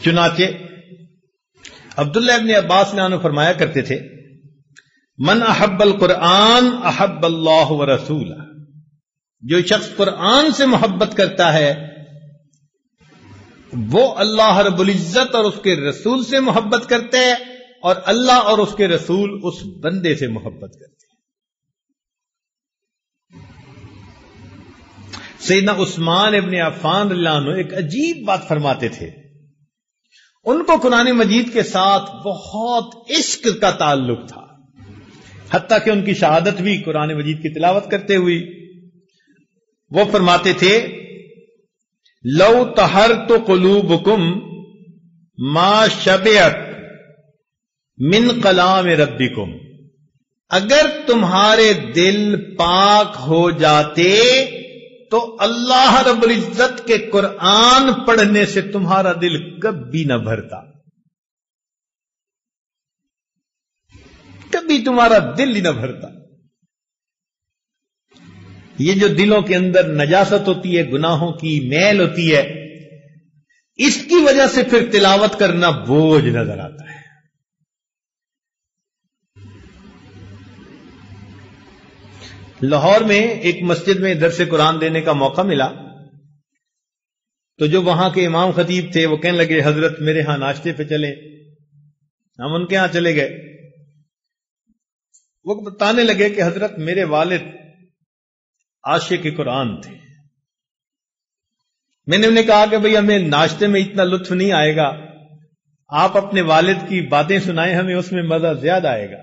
چنانچہ عبداللہ ابن عباس عنہ فرمایا کرتے تھے من احب القرآن احب اللہ ورسولہ، جو شخص قرآن سے محبت کرتا ہے وہ اللہ رب العزت اور اس کے رسول سے محبت کرتا ہے، اور اللہ اور اس کے رسول اس بندے سے محبت کرتے ہیں. سیدنا عثمان ابن عفان رضی اللہ عنہ ایک عجیب بات فرماتے تھے. ان کو قرآن مجید کے ساتھ بہت عشق کا تعلق تھا، حتیٰ کہ ان کی شہادت بھی قرآن مجید کی تلاوت کرتے ہوئی. وہ فرماتے تھے لو طہرت قلوبکم ما شبعت من کلام ربکم، اگر تمہارے دل پاک ہو جاتے تو اللہ رب العزت کے قرآن پڑھنے سے تمہارا دل کبھی نہ بھرتا، کبھی تمہارا دل ہی نہ بھرتا. یہ جو دلوں کے اندر نجاست ہوتی ہے، گناہوں کی میل ہوتی ہے، اس کی وجہ سے پھر تلاوت کرنا بوجھ نظر آتا ہے. لاہور میں ایک مسجد میں درس قرآن دینے کا موقع ملا، تو جو وہاں کے امام خطیب تھے وہ کہنے لگے حضرت میرے ہاں ناشتے پہ چلیں. ہم ان کے ہاں چلے گئے. وہ بتانے لگے کہ حضرت میرے والد عاشق قرآن تھے. میں نے انہیں کہا کہ بھئی ہمیں ناشتے میں اتنا لطف نہیں آئے گا، آپ اپنے والد کی باتیں سنائیں، ہمیں اس میں مزہ زیادہ آئے گا.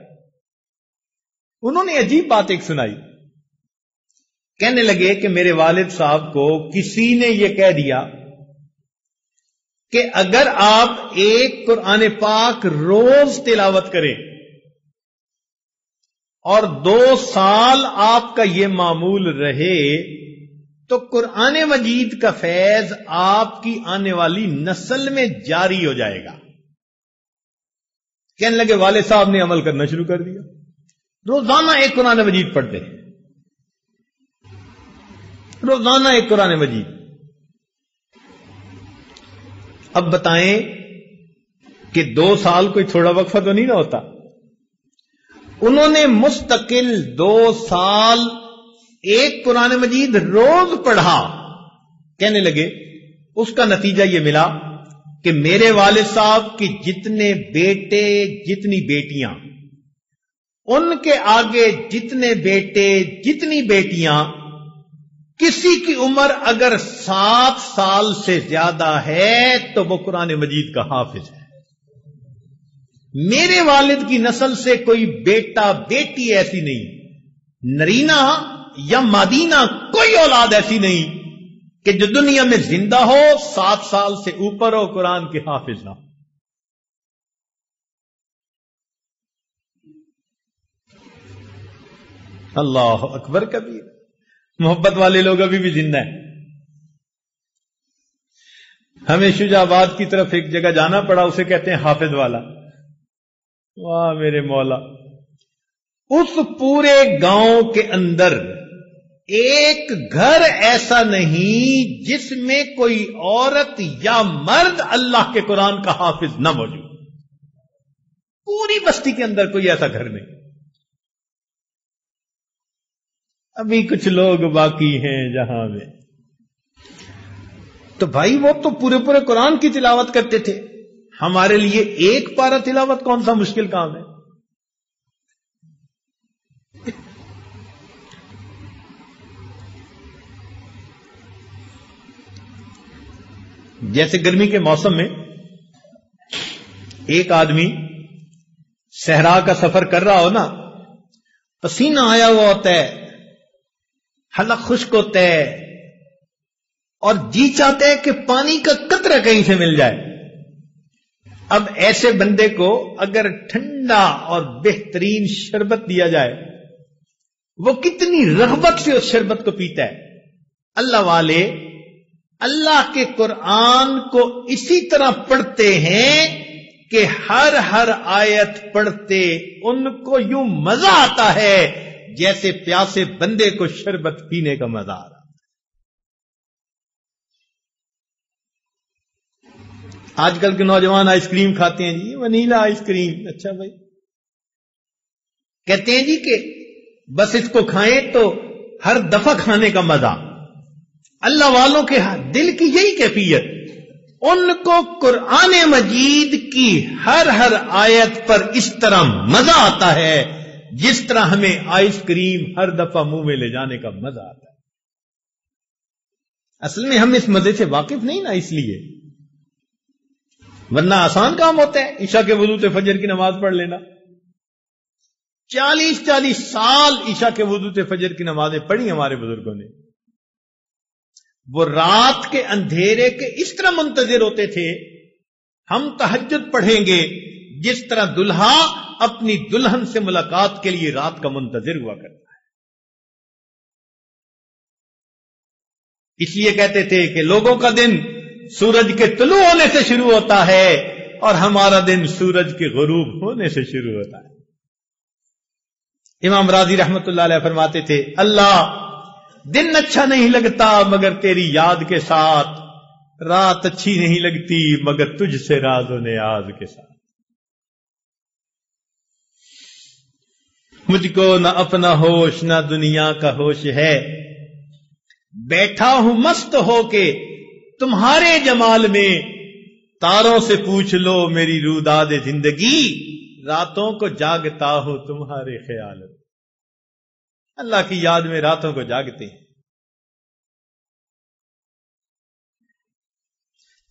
انہوں نے عجیب بات ایک سنائی. کہنے لگے کہ میرے والد صاحب کو کسی نے یہ کہہ دیا کہ اگر آپ ایک قرآن پاک روز تلاوت کریں اور 2 سال آپ کا یہ معمول رہے تو قرآن مجید کا فیض آپ کی آنے والی نسل میں جاری ہو جائے گا. کہنے لگے والد صاحب نے عمل کرنا شروع کر دیا، روزانہ ایک قرآن مجید پڑھتے ہیں، روزانہ ایک قرآن مجید. اب بتائیں کہ 2 سال کوئی تھوڑا وقفہ تو نہیں نہ ہوتا. انہوں نے مستقل 2 سال ایک قرآن مجید روز پڑھا. کہنے لگے اس کا نتیجہ یہ ملا کہ میرے والد صاحب کی جتنے بیٹے جتنی بیٹیاں، ان کے آگے جتنے بیٹے جتنی بیٹیاں، کسی کی عمر اگر 7 سال سے زیادہ ہے تو وہ قرآن مجید کا حافظ ہے. میرے والد کی نسل سے کوئی بیٹا بیٹی ایسی نہیں، نرینہ یا مادینہ کوئی اولاد ایسی نہیں کہ جو دنیا میں زندہ ہو 7 سال سے اوپر ہو قرآن کے حافظ نہ ہو. اللہ اکبر کبیر. محبت والے لوگ ابھی بھی زندہ ہیں. ہمیں شجاع آباد کی طرف ایک جگہ جانا پڑا، اسے کہتے ہیں حافظ والا. واہ میرے مولا، اس پورے گاؤں کے اندر ایک گھر ایسا نہیں جس میں کوئی عورت یا مرد اللہ کے قرآن کا حافظ نہ موجود. پوری بستی کے اندر کوئی ایسا گھر نہیں. ابھی کچھ لوگ باقی ہیں جہاں میں. تو بھائی وہ تو پورے پورے قرآن کی تلاوت کرتے تھے. ہمارے لیے ایک پارہ تلاوت کون سا مشکل کام ہے. جیسے گرمی کے موسم میں ایک آدمی صحرا کا سفر کر رہا ہو نا، پسینہ آیا ہوا ہوتا ہے، حلق خشک ہوتا ہے، اور جی چاہتا ہے کہ پانی کا قطرہ کہیں سے مل جائے. اب ایسے بندے کو اگر ٹھنڈا اور بہترین شربت دیا جائے، وہ کتنی رغبت سے اس شربت کو پیتا ہے. اللہ والے اللہ کے قرآن کو اسی طرح پڑھتے ہیں کہ ہر آیت پڑھتے ان کو یوں مزہ آتا ہے جیسے پیاسے بندے کو شربت پینے کا مزہ آ رہا. آج کل کے نوجوان آئس کریم کھاتے ہیں جی، ونیلا آئس کریم. اچھا بھائی، کہتے ہیں جی کہ بس اس کو کھائیں تو ہر دفعہ کھانے کا مزہ. اللہ والوں کے دل کی یہی کیفیت، ان کو قرآن مجید کی ہر آیت پر اس طرح مزہ آتا ہے جس طرح ہمیں آئس کریم ہر دفعہ منہ میں لے جانے کا مزہ آتا ہے. اصل میں ہم اس مزے سے واقف نہیں نا، اس لیے، ورنہ آسان کام ہوتا ہے عشاء کے وضو سے فجر کی نماز پڑھ لینا. 40 سال عشاء کے وضو سے فجر کی نمازیں پڑھی ہمارے بزرگوں نے. وہ رات کے اندھیرے کے اس طرح منتظر ہوتے تھے، ہم تہجد پڑھیں گے جس طرح دلہا اپنی دلہن سے ملاقات کے لیے رات کا منتظر ہوا کرتا ہے. اس لیے کہتے تھے کہ لوگوں کا دن سورج کے طلوع ہونے سے شروع ہوتا ہے اور ہمارا دن سورج کے غروب ہونے سے شروع ہوتا ہے. امام راضی رحمت اللہ علیہ فرماتے تھے، اللہ دن اچھا نہیں لگتا مگر تیری یاد کے ساتھ، رات اچھی نہیں لگتی مگر تجھ سے راز و نیاز کے ساتھ. مجھ کو نہ اپنا ہوش نہ دنیا کا ہوش ہے، بیٹھا ہوں مست ہو کے تمہارے جمال میں، تاروں سے پوچھ لو میری روداد زندگی، راتوں کو جاگتا ہوں تمہارے خیال میں. اللہ کی یاد میں راتوں کو جاگتے ہیں.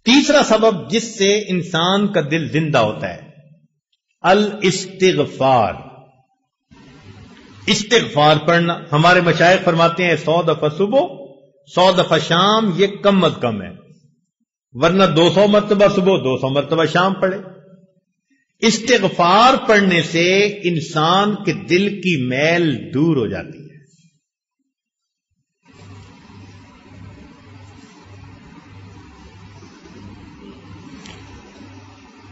تیسرا سبب جس سے انسان کا دل زندہ ہوتا ہے، الاستغفار. استغفار پڑھنا. ہمارے مشائخ فرماتے ہیں 100 دفعہ صبح 100 دفعہ شام، یہ کم از کم ہے، ورنہ 200 مرتبہ صبح 200 مرتبہ شام پڑھے. استغفار پڑھنے سے انسان کے دل کی میل دور ہو جاتی ہے.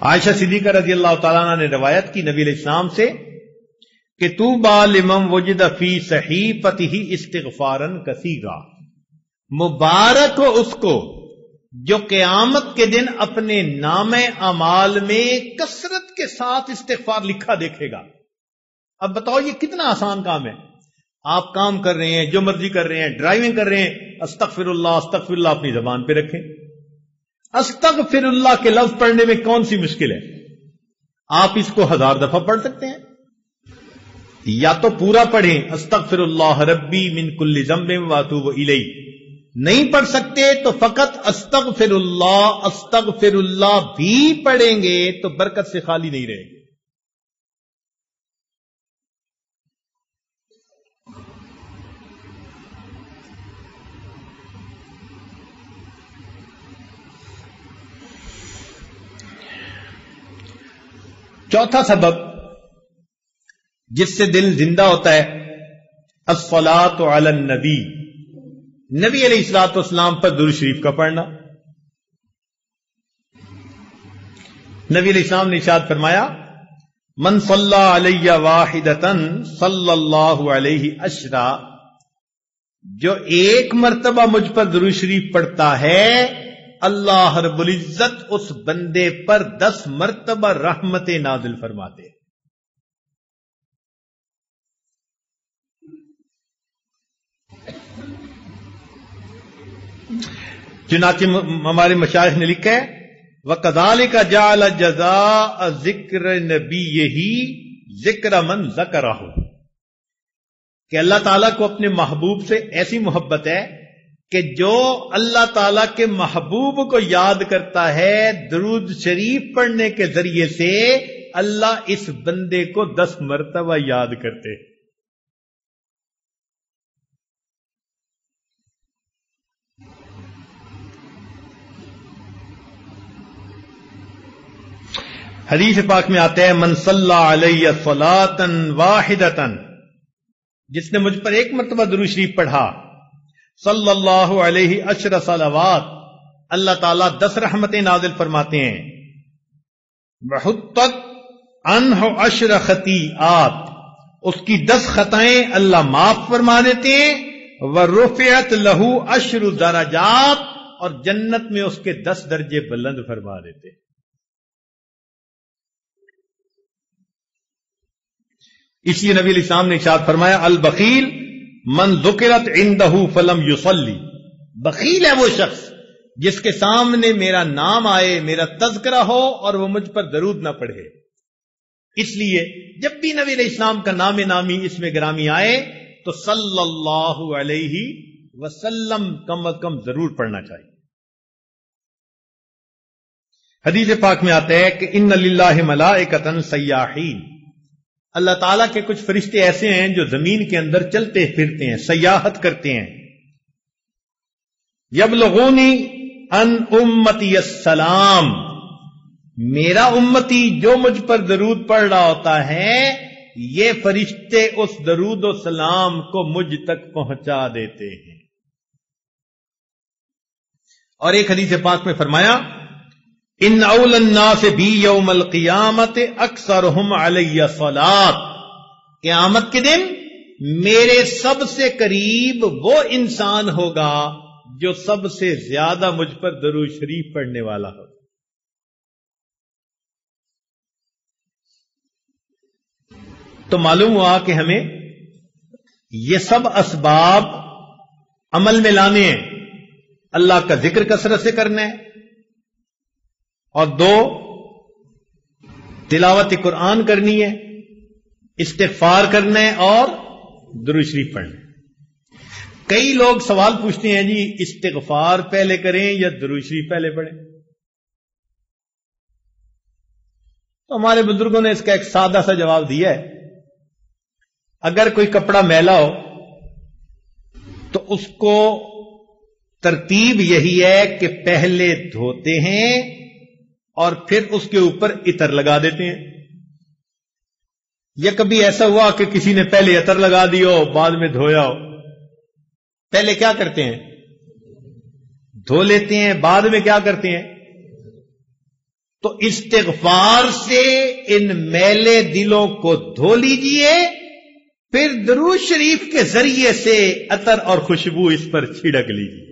عائشہ صدیقہ رضی اللہ تعالیٰ عنہ نے روایت کی نبی علیہ السلام سے کہ طوبی لمن وجد فی صحیفتہ استغفارا کثیرا، مبارک ہو اس کو جو قیامت کے دن اپنے نامہ اعمال میں کثرت کے ساتھ استغفار لکھا دیکھے گا. اب بتاؤ یہ کتنا آسان کام ہے. آپ کام کر رہے ہیں، جو مرضی کر رہے ہیں، ڈرائیونگ کر رہے ہیں، استغفر اللہ اپنی زبان پہ رکھیں. استغفر اللہ کے لفظ پڑھنے میں کون سی مشکل ہے؟ آپ اس کو 1000 دفعہ پڑھ سکتے ہیں. یا تو پورا پڑھیں، استغفر اللہ ربی من کل ذنب واتوب الیہ. نہیں پڑھ سکتے تو فقط استغفر اللہ بھی پڑھیں گے تو برکت سے خالی نہیں رہے گے. چوتھا سبب جس سے دل زندہ ہوتا ہے، الصلاۃ علی النبی. نبی علیہ الصلوۃ والسلام پر درود شریف کا پڑھنا. نبی علیہ السلام نے ارشاد فرمایا، من صلی علی واحدۃ صلی اللہ علیہ عشرا، جو ایک مرتبہ مجھ پر درود شریف پڑھتا ہے اللہ رب العزت اس بندے پر 10 مرتبہ رحمت نازل فرماتے ہیں. چنانچہ ہمارے مشائخ نے لکھا ہے وَكَذَلِكَ جَعَلَ جَزَاءَ ذِكْرِ نَبِيِّهِ ذِكْرَ مَنْ ذَكَرَهُ، کہ اللہ تعالیٰ کو اپنے محبوب سے ایسی محبت ہے کہ جو اللہ تعالی کے محبوب کو یاد کرتا ہے درود شریف پڑھنے کے ذریعے سے اللہ اس بندے کو 10 مرتبہ یاد کرتے. حدیث پاک میں آتا ہے من صلی علیہ صلاۃ واحدۃ، جس نے مجھ پر ایک مرتبہ درود شریف پڑھا، صلی اللہ علیہ عشر صلوات، اللہ تعالیٰ 10 رحمتیں نازل فرماتے ہیں. وحطت عنہ عشر خطیئات، اس کی 10 خطائیں اللہ معاف فرما دیتے ہیں. ورفعت لہ عشر درجات، اور جنت میں اس کے 10 درجے بلند فرما دیتے ہیں. اس لیے نبی علیہ السلام نے ارشاد فرمایا البخیل من ذکرت عندہ فلم یصلی، بخیل ہے وہ شخص جس کے سامنے میرا نام آئے، میرا تذکرہ ہو اور وہ مجھ پر درود نہ پڑھے. اس لیے جب بھی نبی علیہ السلام کا نام نامی اس میں گرامی آئے تو صلی اللہ علیہ وسلم کم از کم ضرور پڑھنا چاہیے. حدیث پاک میں آتا ہے کہ ان للہ ملائکۃ سیاحین، اللہ تعالیٰ کے کچھ فرشتے ایسے ہیں جو زمین کے اندر چلتے پھرتے ہیں، سیاحت کرتے ہیں. یبلغونی ان امتی السلام، میرا امتی جو مجھ پر درود پڑھ رہا ہوتا ہے یہ فرشتے اس درود و سلام کو مجھ تک پہنچا دیتے ہیں. اور ایک حدیث پاک میں فرمایا ان اول الناس بی یوم القیامت اکثرہم علی صلاۃ، قیامت کے دن میرے سب سے قریب وہ انسان ہوگا جو سب سے زیادہ مجھ پر درود شریف پڑھنے والا ہوگا. تو معلوم ہوا کہ ہمیں یہ سب اسباب عمل میں لانے ہیں. اللہ کا ذکر کثرت سے کرنا ہے، اور 2 تلاوت قرآن کرنی ہے، استغفار کرنا ہے اور درود شریف پڑھنا ہے. کئی لوگ سوال پوچھتے ہیں جی استغفار پہلے کریں یا درود شریف پہلے پڑھیں؟ تو ہمارے بزرگوں نے اس کا ایک سادہ سا جواب دیا ہے. اگر کوئی کپڑا میلا ہو تو اس کو ترتیب یہی ہے کہ پہلے دھوتے ہیں اور پھر اس کے اوپر عطر لگا دیتے ہیں. یا کبھی ایسا ہوا کہ کسی نے پہلے عطر لگا دیا ہو بعد میں دھویا ہو، پہلے کیا کرتے ہیں؟ دھو لیتے ہیں، بعد میں کیا کرتے ہیں؟ تو استغفار سے ان میلے دلوں کو دھو لیجئے، پھر درود شریف کے ذریعے سے عطر اور خوشبو اس پر چھڑک لیجئے.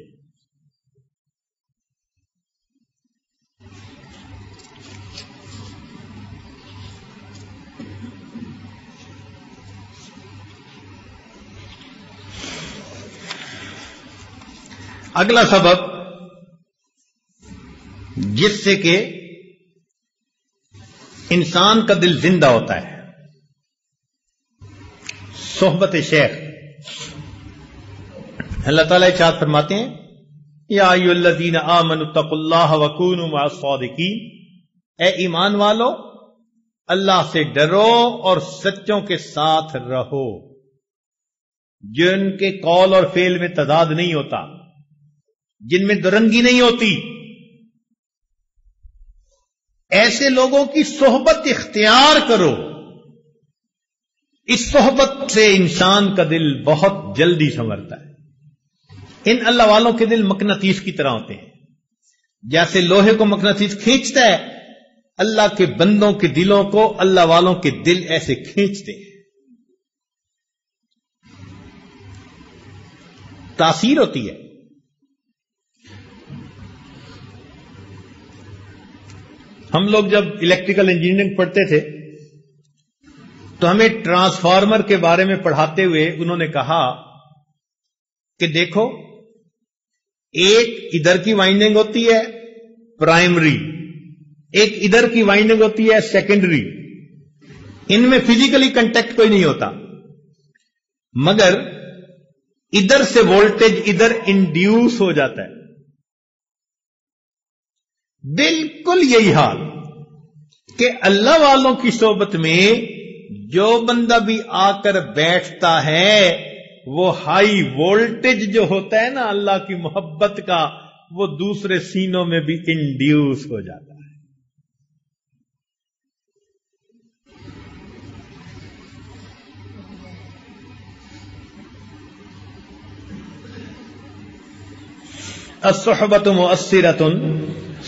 اگلا سبب جس سے کہ انسان کا دل زندہ ہوتا ہے، صحبت شیخ. اللہ تعالیٰ ارشاد فرماتے ہیں یا ایھا الذین آمنوا اتقوا اللہ وکونوا مع الصادقین، اے ایمان والو اللہ سے ڈرو اور سچوں کے ساتھ رہو، جن کے قول اور فعل میں تضاد نہیں ہوتا، جن میں درنگی نہیں ہوتی. ایسے لوگوں کی صحبت اختیار کرو. اس صحبت سے انسان کا دل بہت جلدی سنورتا ہے. ان اللہ والوں کے دل مقناطیس کی طرح ہوتے ہیں. جیسے لوہے کو مقناطیس کھینچتا ہے، اللہ کے بندوں کے دلوں کو اللہ والوں کے دل ایسے کھینچتے ہیں. تاثیر ہوتی ہے. ہم لوگ جب الیکٹریکل انجینئرنگ پڑھتے تھے تو ہمیں ٹرانسفارمر کے بارے میں پڑھاتے ہوئے انہوں نے کہا کہ دیکھو، ایک ادھر کی وائنڈنگ ہوتی ہے پرائمری، ایک ادھر کی وائنڈنگ ہوتی ہے سیکنڈری. ان میں فزیکلی کنٹیکٹ کوئی نہیں ہوتا، مگر ادھر سے وولٹیج ادھر انڈیوس ہو جاتا ہے. بالکل یہی حال کہ اللہ والوں کی صحبت میں جو بندہ بھی آ کر بیٹھتا ہے وہ ہائی وولٹیج جو ہوتا ہے نا اللہ کی محبت کا، وہ دوسرے سینوں میں بھی انڈیوس ہو جاتا ہے. الصحبت مؤثرۃ،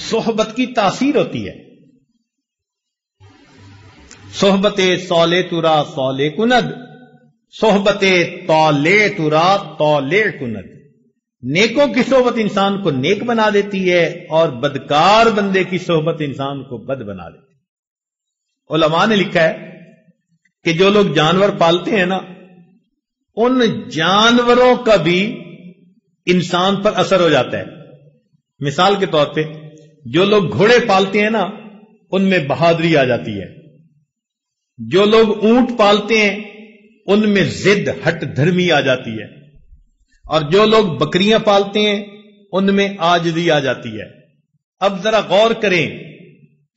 صحبت کی تاثیر ہوتی ہے. صحبت صالح ترا صالح کند، صحبت طالع ترا طالع کند. نیکوں کی صحبت انسان کو نیک بنا دیتی ہے اور بدکار بندے کی صحبت انسان کو بد بنا دیتی ہے. علماء نے لکھا ہے کہ جو لوگ جانور پالتے ہیں نا، ان جانوروں کا بھی انسان پر اثر ہو جاتا ہے. مثال کے طور پہ جو لوگ گھوڑے پالتے ہیں نا، ان میں بہادری آ جاتی ہے. جو لوگ اونٹ پالتے ہیں ان میں ضد ہٹ دھرمی آ جاتی ہے. اور جو لوگ بکریاں پالتے ہیں ان میں عاجزی آ جاتی ہے. اب ذرا غور کریں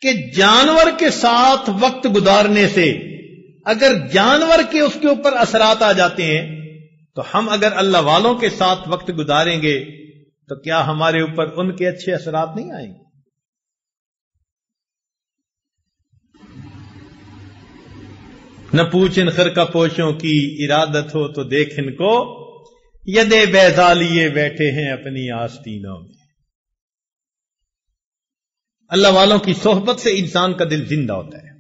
کہ جانور کے ساتھ وقت گزارنے سے اگر جانور کے اس کے اوپر اثرات آ جاتے ہیں، تو ہم اگر اللہ والوں کے ساتھ وقت گزاریں گے تو کیا ہمارے اوپر ان کے اچھے اثرات نہیں آئیں گے؟ نہ پوچھن خرقہ پوشوں کی ارادت ہو تو دیکھ ان کو، یدے بیضا لیے بیٹھے ہیں اپنی آستینوں میں. اللہ والوں کی صحبت سے انسان کا دل زندہ ہوتا ہے،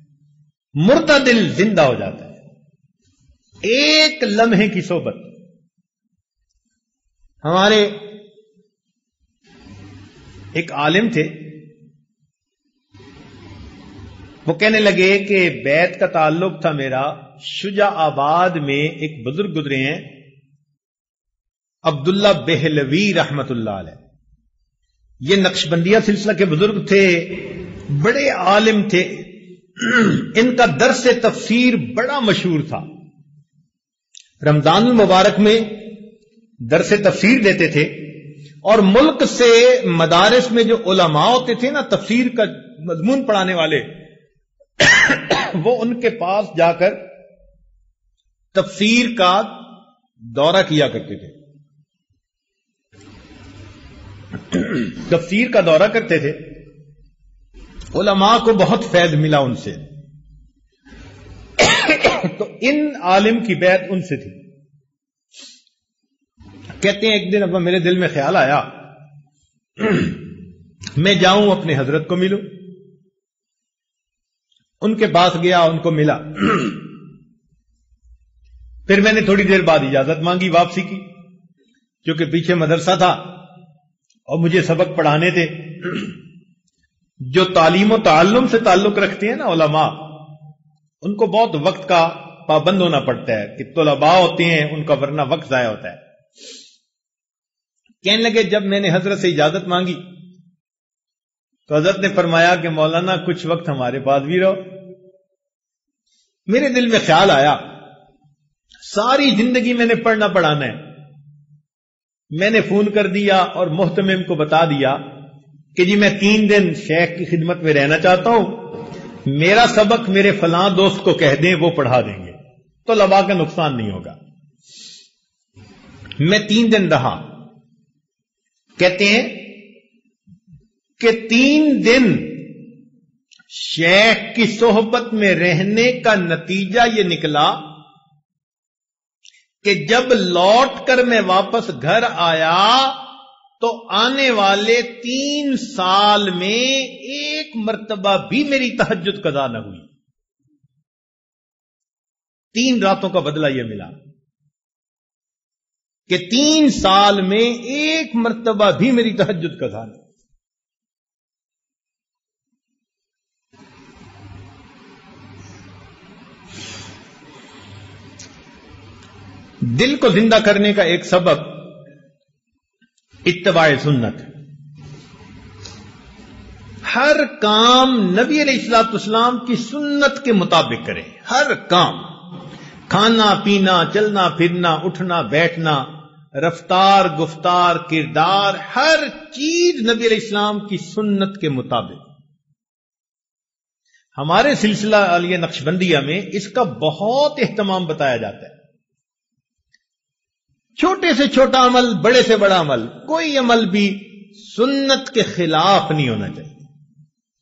مردہ دل زندہ ہو جاتا ہے. ایک لمحے کی صحبت. ہمارے ایک عالم تھے، وہ کہنے لگے کہ بیت کا تعلق تھا میرا شجاع آباد میں ایک بزرگ گزرے ہیں عبداللہ بہلوی رحمت اللہ علیہ. یہ نقشبندیہ سلسلہ کے بزرگ تھے، بڑے عالم تھے. ان کا درس تفسیر بڑا مشہور تھا. رمضان المبارک میں درس تفسیر دیتے تھے، اور ملک سے مدارس میں جو علماء ہوتے تھے نا تفسیر کا مضمون پڑھانے والے، وہ ان کے پاس جا کر تفسیر کا دورہ کیا کرتے تھے. تفسیر کا دورہ کرتے تھے. علماء کو بہت فیض ملا ان سے. تو ان عالم کی بیعت ان سے تھی. کہتے ہیں ایک دن ابا میرے دل میں خیال آیا میں جاؤں اپنے حضرت کو ملوں. ان کے پاس گیا، ان کو ملا. پھر میں نے تھوڑی دیر بعد اجازت مانگی واپسی کی، کیونکہ پیچھے مدرسہ تھا اور مجھے سبق پڑھانے تھے. جو تعلیم و تعلم سے تعلق رکھتے ہیں نا علماء، ان کو بہت وقت کا پابند ہونا پڑتا ہے کہ طلباء ہوتے ہیں ان کا ورنہ وقت ضائع ہوتا ہے. کہنے لگے جب میں نے حضرت سے اجازت مانگی تو حضرت نے فرمایا کہ مولانا کچھ وقت ہمارے پاس بھی رہو. میرے دل میں خیال آیا ساری زندگی میں نے پڑھنا پڑھانا ہے. میں نے فون کر دیا اور محتمم کو بتا دیا کہ جی میں 3 دن شیخ کی خدمت میں رہنا چاہتا ہوں، میرا سبق میرے فلاں دوست کو کہہ دیں، وہ پڑھا دیں گے، تو لبا کا نقصان نہیں ہوگا. میں 3 دن رہا. کہتے ہیں کہ 3 دن شیخ کی صحبت میں رہنے کا نتیجہ یہ نکلا کہ جب لوٹ کر میں واپس گھر آیا تو آنے والے 3 سال میں ایک مرتبہ بھی میری تہجد قضا نہ ہوئی. 3 راتوں کا بدلہ یہ ملا کہ 3 سال میں ایک مرتبہ بھی میری تہجد قضا نہ. دل کو زندہ کرنے کا ایک سبب اتباع سنت. ہر کام نبی علیہ الصلوۃ والسلام کی سنت کے مطابق کریں. ہر کام، کھانا پینا، چلنا پھرنا، اٹھنا بیٹھنا، رفتار، گفتار، کردار، ہر چیز نبی علیہ السلام کی سنت کے مطابق. ہمارے سلسلہ عالیہ نقشبندیہ میں اس کا بہت اہتمام بتایا جاتا ہے. چھوٹے سے چھوٹا عمل، بڑے سے بڑا عمل، کوئی عمل بھی سنت کے خلاف نہیں ہونا چاہیے.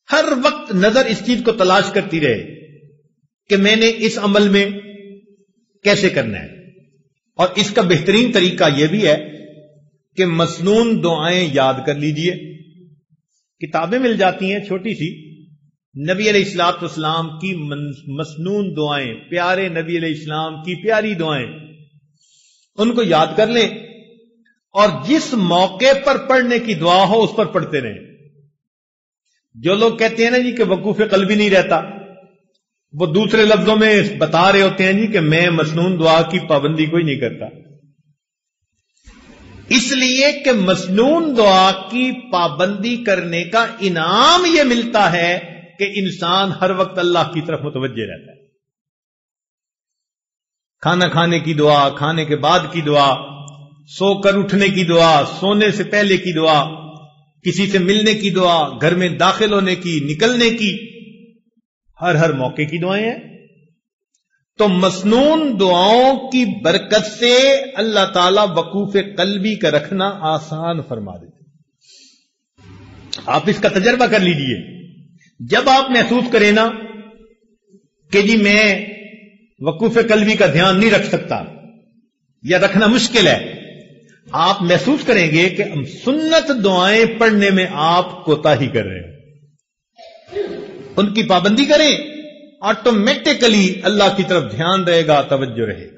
ہر وقت نظر اس چیز کو تلاش کرتی رہے کہ میں نے اس عمل میں کیسے کرنا ہے. اور اس کا بہترین طریقہ یہ بھی ہے کہ مسنون دعائیں یاد کر لیجئے. کتابیں مل جاتی ہیں چھوٹی سی، نبی علیہ الصلوۃ والسلام کی مسنون دعائیں، پیارے نبی علیہ السلام کی پیاری دعائیں، ان کو یاد کر لیں اور جس موقع پر پڑھنے کی دعا ہو اس پر پڑھتے رہیں. جو لوگ کہتے ہیں نا جی کہ وقوف قلبی نہیں رہتا، وہ دوسرے لفظوں میں بتا رہے ہوتے ہیں جی کہ میں مسنون دعا کی پابندی کوئی نہیں کرتا. اس لیے کہ مسنون دعا کی پابندی کرنے کا انعام یہ ملتا ہے کہ انسان ہر وقت اللہ کی طرف متوجہ رہتا ہے. کھانا کھانے کی دعا، کھانے کے بعد کی دعا، سو کر اٹھنے کی دعا، سونے سے پہلے کی دعا، کسی سے ملنے کی دعا، گھر میں داخل ہونے کی، نکلنے کی، ہر موقع کی دعائیں ہیں. تو مسنون دعاؤں کی برکت سے اللہ تعالی وقوف قلبی کا رکھنا آسان فرما دیتے. آپ اس کا تجربہ کر لیجئے. جب آپ محسوس کریں نا کہ جی میں وقوف قلبی کا دھیان نہیں رکھ سکتا یا رکھنا مشکل ہے، آپ محسوس کریں گے کہ سنت دعائیں پڑھنے میں آپ کوتاہی کر رہے ہیں. ان کی پابندی کریں، آٹومیٹکلی اللہ کی طرف دھیان رہے گا، توجہ رہے گی.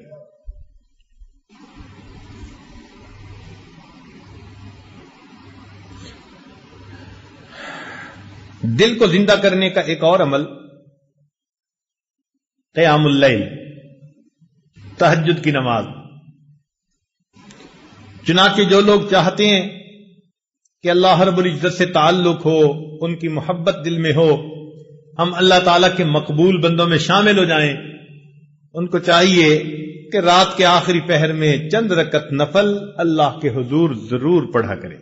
دل کو زندہ کرنے کا ایک اور عمل قیام اللیل، تہجد کی نماز. چنانچہ جو لوگ چاہتے ہیں کہ اللہ رب العزت سے تعلق ہو، ان کی محبت دل میں ہو، ہم اللہ تعالیٰ کے مقبول بندوں میں شامل ہو جائیں، ان کو چاہیے کہ رات کے آخری پہر میں چند رکعت نفل اللہ کے حضور ضرور پڑھا کریں.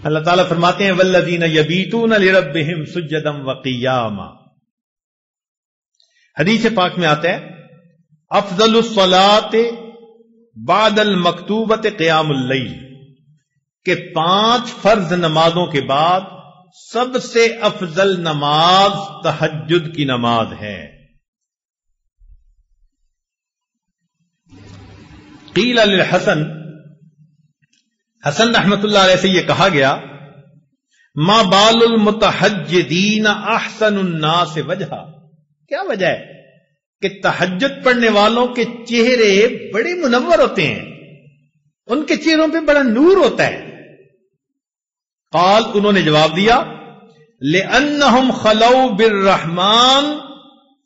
اللہ تعالیٰ فرماتے ہیں والذین یبیتون لربہم سجدا وقیاما. حدیث پاک میں آتا ہے افضل الصلاۃ بعد المکتوبۃ قیام اللیل، کہ 5 فرض نمازوں کے بعد سب سے افضل نماز تہجد کی نماز ہے. قیل للحسن، حسن رحمت اللہ علیہ سے یہ کہا گیا ما بال المتہجدین احسن الناس وجہا، کیا وجہ ہے کہ تہجد پڑھنے والوں کے چہرے بڑے منور ہوتے ہیں، ان کے چہروں پہ بڑا نور ہوتا ہے. قال، انہوں نے جواب دیا لأنہم خلو بالرحمن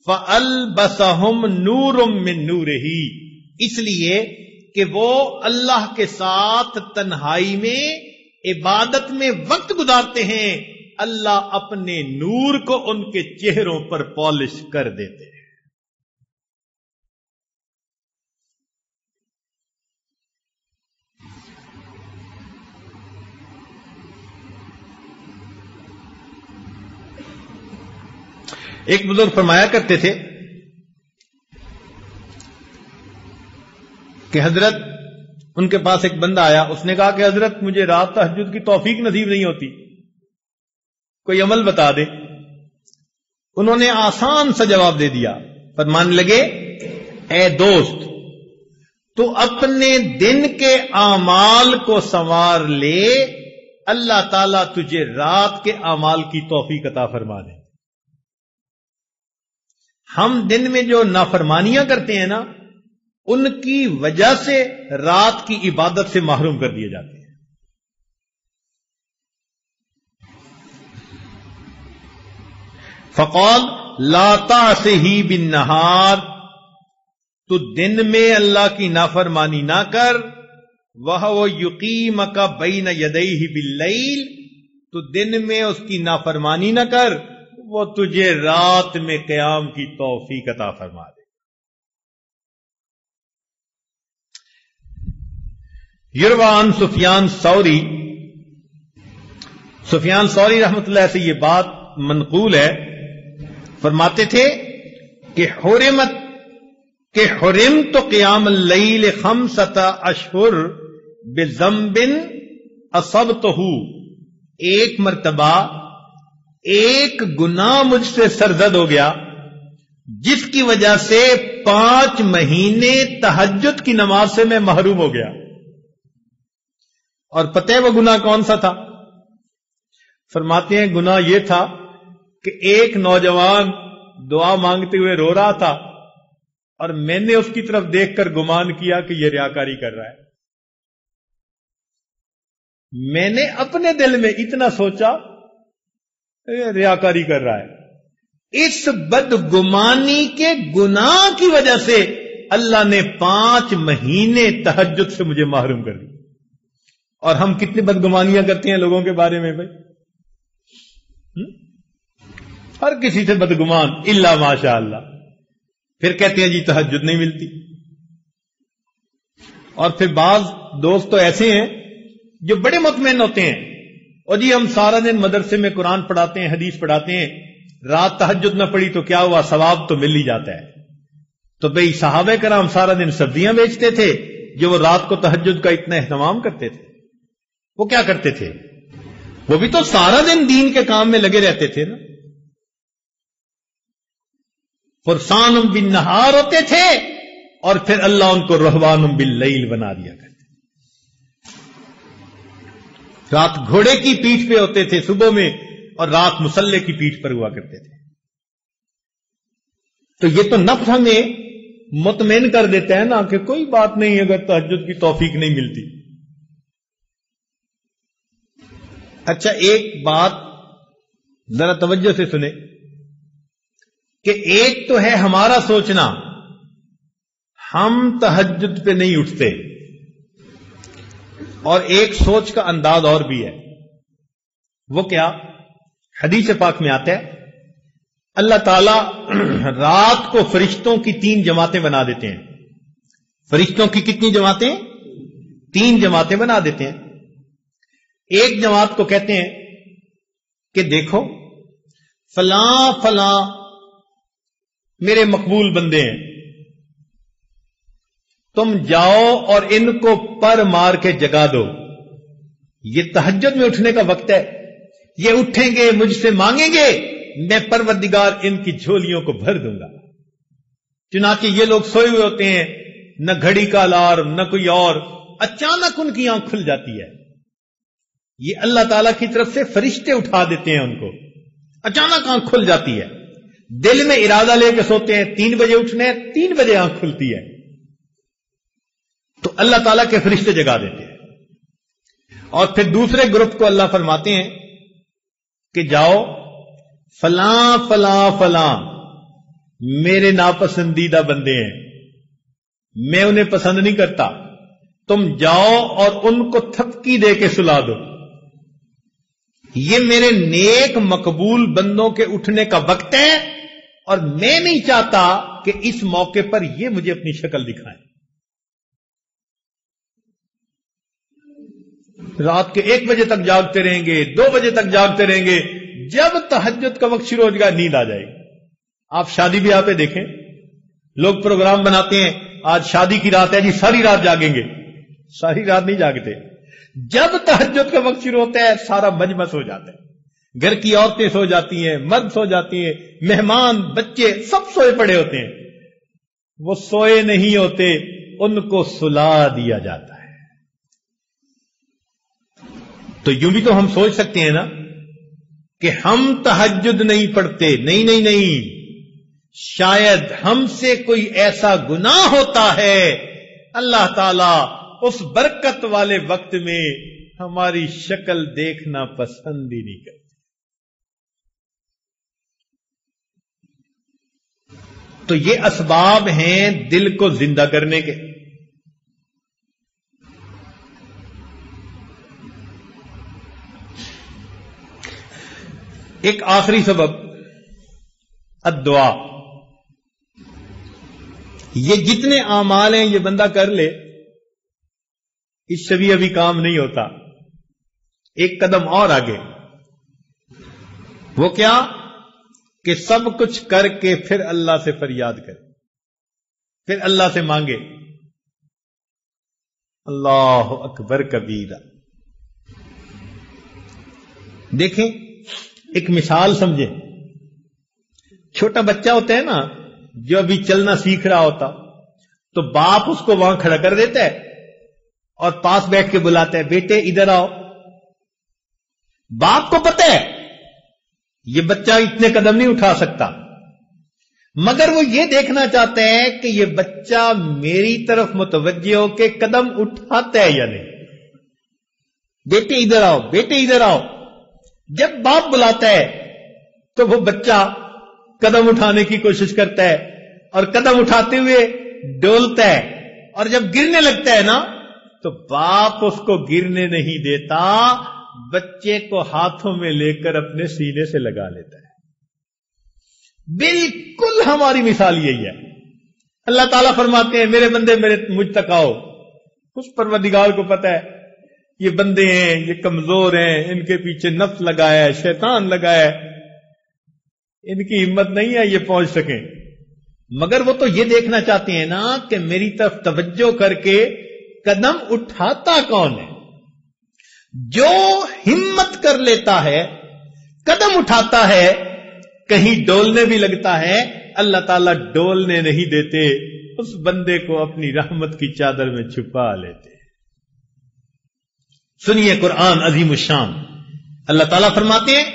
فألبسہم نور من نورہ، اس لیے کہ وہ اللہ کے ساتھ تنہائی میں عبادت میں وقت گزارتے ہیں، اللہ اپنے نور کو ان کے چہروں پر پالش کر دیتے ہیں. ایک بزرگ فرمایا کرتے تھے کہ حضرت، ان کے پاس ایک بندہ آیا، اس نے کہا کہ حضرت مجھے رات تہجد کی توفیق نصیب نہیں ہوتی، کوئی عمل بتا دے. انہوں نے آسان سا جواب دے دیا، فرمانے لگے اے دوست، تو اپنے دن کے اعمال کو سنوار لے، اللہ تعالیٰ تجھے رات کے اعمال کی توفیق عطا فرما دے. ہم دن میں جو نافرمانیاں کرتے ہیں نا، ان کی وجہ سے رات کی عبادت سے محروم کر دیے جاتے ہیں. فقال لا تعصه بالنهار، تو دن میں اللہ کی نافرمانی نہ کر. وَهُوَ يُقِيمَكَ بَيْنَ يَدَيْهِ بِاللَّيْلِ، تو دن میں اس کی نافرمانی نہ کر، وہ تجھے رات میں قیام کی توفیق عطا فرما دے. یروان سفیان ثوری رحمۃ اللہ سے یہ بات منقول ہے، فرماتے تھے کہ حرمت قیام اللیل 5 اشہر بذنب اصبتہ، ایک مرتبہ ایک گناہ مجھ سے سرزد ہو گیا جس کی وجہ سے 5 مہینے تہجد کی نماز سے میں محروم ہو گیا۔ اور پتہ ہے وہ گناہ کون سا تھا؟ فرماتے ہیں گناہ یہ تھا کہ ایک نوجوان دعا مانگتے ہوئے رو رہا تھا اور میں نے اس کی طرف دیکھ کر گمان کیا کہ یہ ریاکاری کر رہا ہے۔ میں نے اپنے دل میں اتنا سوچا ریاکاری کر رہا ہے۔ اس بدگمانی کے گناہ کی وجہ سے اللہ نے 5 مہینے تہجد سے مجھے محروم کر دیا۔ اور ہم کتنی بدگمانیاں کرتے ہیں لوگوں کے بارے میں بھائی، ہر کسی سے بدگمان الا ماشاء اللہ، پھر کہتے ہیں جی تہجد نہیں ملتی۔ اور پھر بعض دوست تو ایسے ہیں جو بڑے مطمئن ہوتے ہیں، اور جی ہم سارا دن مدرسے میں قرآن پڑھاتے ہیں، حدیث پڑھاتے ہیں، رات تہجد نہ پڑی تو کیا ہوا، ثواب تو مل ہی جاتا ہے۔ تو بھئی صحابہ کرام سارا دن سبزیاں بیچتے تھے، جو وہ رات کو تہجد کا اتنا اہتمام کرتے تھے، وہ کیا کرتے تھے؟ وہ بھی تو سارا دن دین کے کام میں لگے رہتے تھے نا، فرسان بالنہار ہوتے تھے، اور پھر اللہ ان کو رہبان باللیل بنا دیا کرتے، رات گھوڑے کی پیٹھ پہ ہوتے تھے صبح میں، اور رات مسلح کی پیٹھ پر ہوا کرتے تھے۔ تو یہ تو نفس ہمیں مطمئن کر دیتا ہے نا کہ کوئی بات نہیں اگر تہجد کی توفیق نہیں ملتی۔ اچھا ایک بات ذرا توجہ سے سنیں کہ ایک تو ہے ہمارا سوچنا ہم تہجد پہ نہیں اٹھتے، اور ایک سوچ کا انداز اور بھی ہے، وہ کیا؟ حدیث پاک میں آتا ہے اللہ تعالی رات کو فرشتوں کی 3 جماعتیں بنا دیتے ہیں۔ فرشتوں کی کتنی جماعتیں؟ 3 جماعتیں بنا دیتے ہیں۔ ایک جماعت کو کہتے ہیں کہ دیکھو فلاں فلاں میرے مقبول بندے ہیں، تم جاؤ اور ان کو پر مار کے جگا دو، یہ تہجد میں اٹھنے کا وقت ہے، یہ اٹھیں گے مجھ سے مانگیں گے، میں پروردگار ان کی جھولیوں کو بھر دوں گا۔ چنانچہ یہ لوگ سوئے ہوئے ہوتے ہیں، نہ گھڑی کا الارم نہ کوئی اور، اچانک ان کی آنکھ کھل جاتی ہے، یہ اللہ تعالی کی طرف سے فرشتے اٹھا دیتے ہیں ان کو، اچانک آنکھ کھل جاتی ہے، دل میں ارادہ لے کے سوتے ہیں 3 بجے اٹھنے، 3 بجے آنکھ کھلتی ہے، تو اللہ تعالیٰ کے فرشتے جگا دیتے ہیں۔ اور پھر دوسرے گروپ کو اللہ فرماتے ہیں کہ جاؤ فلاں فلاں فلاں میرے ناپسندیدہ بندے ہیں، میں انہیں پسند نہیں کرتا، تم جاؤ اور ان کو تھپکی دے کے سلا دو، یہ میرے نیک مقبول بندوں کے اٹھنے کا وقت ہے، اور میں نہیں چاہتا کہ اس موقع پر یہ مجھے اپنی شکل دکھائیں۔ رات کے 1 بجے تک جاگتے رہیں گے، 2 بجے تک جاگتے رہیں گے، جب تہجد کا وقت شروع ہو جائے گا نیند آ جائے گی۔ آپ شادی بیاہ پہ دیکھیں، لوگ پروگرام بناتے ہیں آج شادی کی رات ہے جی ساری رات جاگیں گے، ساری رات نہیں جاگتے، جب تہجد کا وقت شروع ہوتا ہے سارا مجمع سو جاتا ہے، گھر کی عورتیں سو جاتی ہیں، مرد سو جاتی ہیں، مہمان بچے سب سوئے پڑے ہوتے ہیں، وہ سوئے نہیں ہوتے، ان کو سلا دیا جاتا ہے۔ تو یوں بھی تو ہم سوچ سکتے ہیں نا کہ ہم تہجد نہیں پڑھتے، نہیں، شاید ہم سے کوئی ایسا گناہ ہوتا ہے، اللہ تعالی اس برکت والے وقت میں ہماری شکل دیکھنا پسند ہی نہیں کرتے۔ تو یہ اسباب ہیں دل کو زندہ کرنے کے۔ ایک آخری سبب الدعا، یہ جتنے اعمال ہیں یہ بندہ کر لے، اس سے بھی ابھی کام نہیں ہوتا، ایک قدم اور آگے۔ وہ کیا کہ سب کچھ کر کے پھر اللہ سے فریاد کرے، پھر اللہ سے مانگے۔ اللہ اکبر کبیرہ۔ دیکھیں ایک مثال سمجھیں، چھوٹا بچہ ہوتا ہے نا جو ابھی چلنا سیکھ رہا ہوتا، تو باپ اس کو وہاں کھڑا کر دیتا ہے اور پاس بیٹھ کے بلاتا ہے، بیٹے ادھر آؤ۔ باپ کو پتہ ہے یہ بچہ اتنے قدم نہیں اٹھا سکتا، مگر وہ یہ دیکھنا چاہتے ہیں کہ یہ بچہ میری طرف متوجہ ہو کے قدم اٹھاتا ہے یا نہیں۔ بیٹے ادھر آؤ، بیٹے ادھر آؤ۔ جب باپ بلاتا ہے تو وہ بچہ قدم اٹھانے کی کوشش کرتا ہے اور قدم اٹھاتے ہوئے ڈولتا ہے، اور جب گرنے لگتا ہے نا تو باپ اس کو گرنے نہیں دیتا، بچے کو ہاتھوں میں لے کر اپنے سینے سے لگا لیتا ہے۔ بالکل ہماری مثال یہی ہے۔ اللہ تعالیٰ فرماتے ہیں میرے بندے مجھ تک آؤ۔ اس پروردگار کو پتہ ہے یہ بندے ہیں، یہ کمزور ہیں، ان کے پیچھے نفس لگایا ہے، شیطان لگایا ہے، ان کی ہمت نہیں ہے یہ پہنچ سکیں، مگر وہ تو یہ دیکھنا چاہتے ہیں نا کہ میری طرف توجہ کر کے قدم اٹھاتا کون ہے۔ جو ہمت کر لیتا ہے، قدم اٹھاتا ہے، کہیں ڈولنے بھی لگتا ہے، اللہ تعالیٰ ڈولنے نہیں دیتے، اس بندے کو اپنی رحمت کی چادر میں چھپا لیتے۔ سنیے قرآن عظیم الشان، اللہ تعالیٰ فرماتے ہیں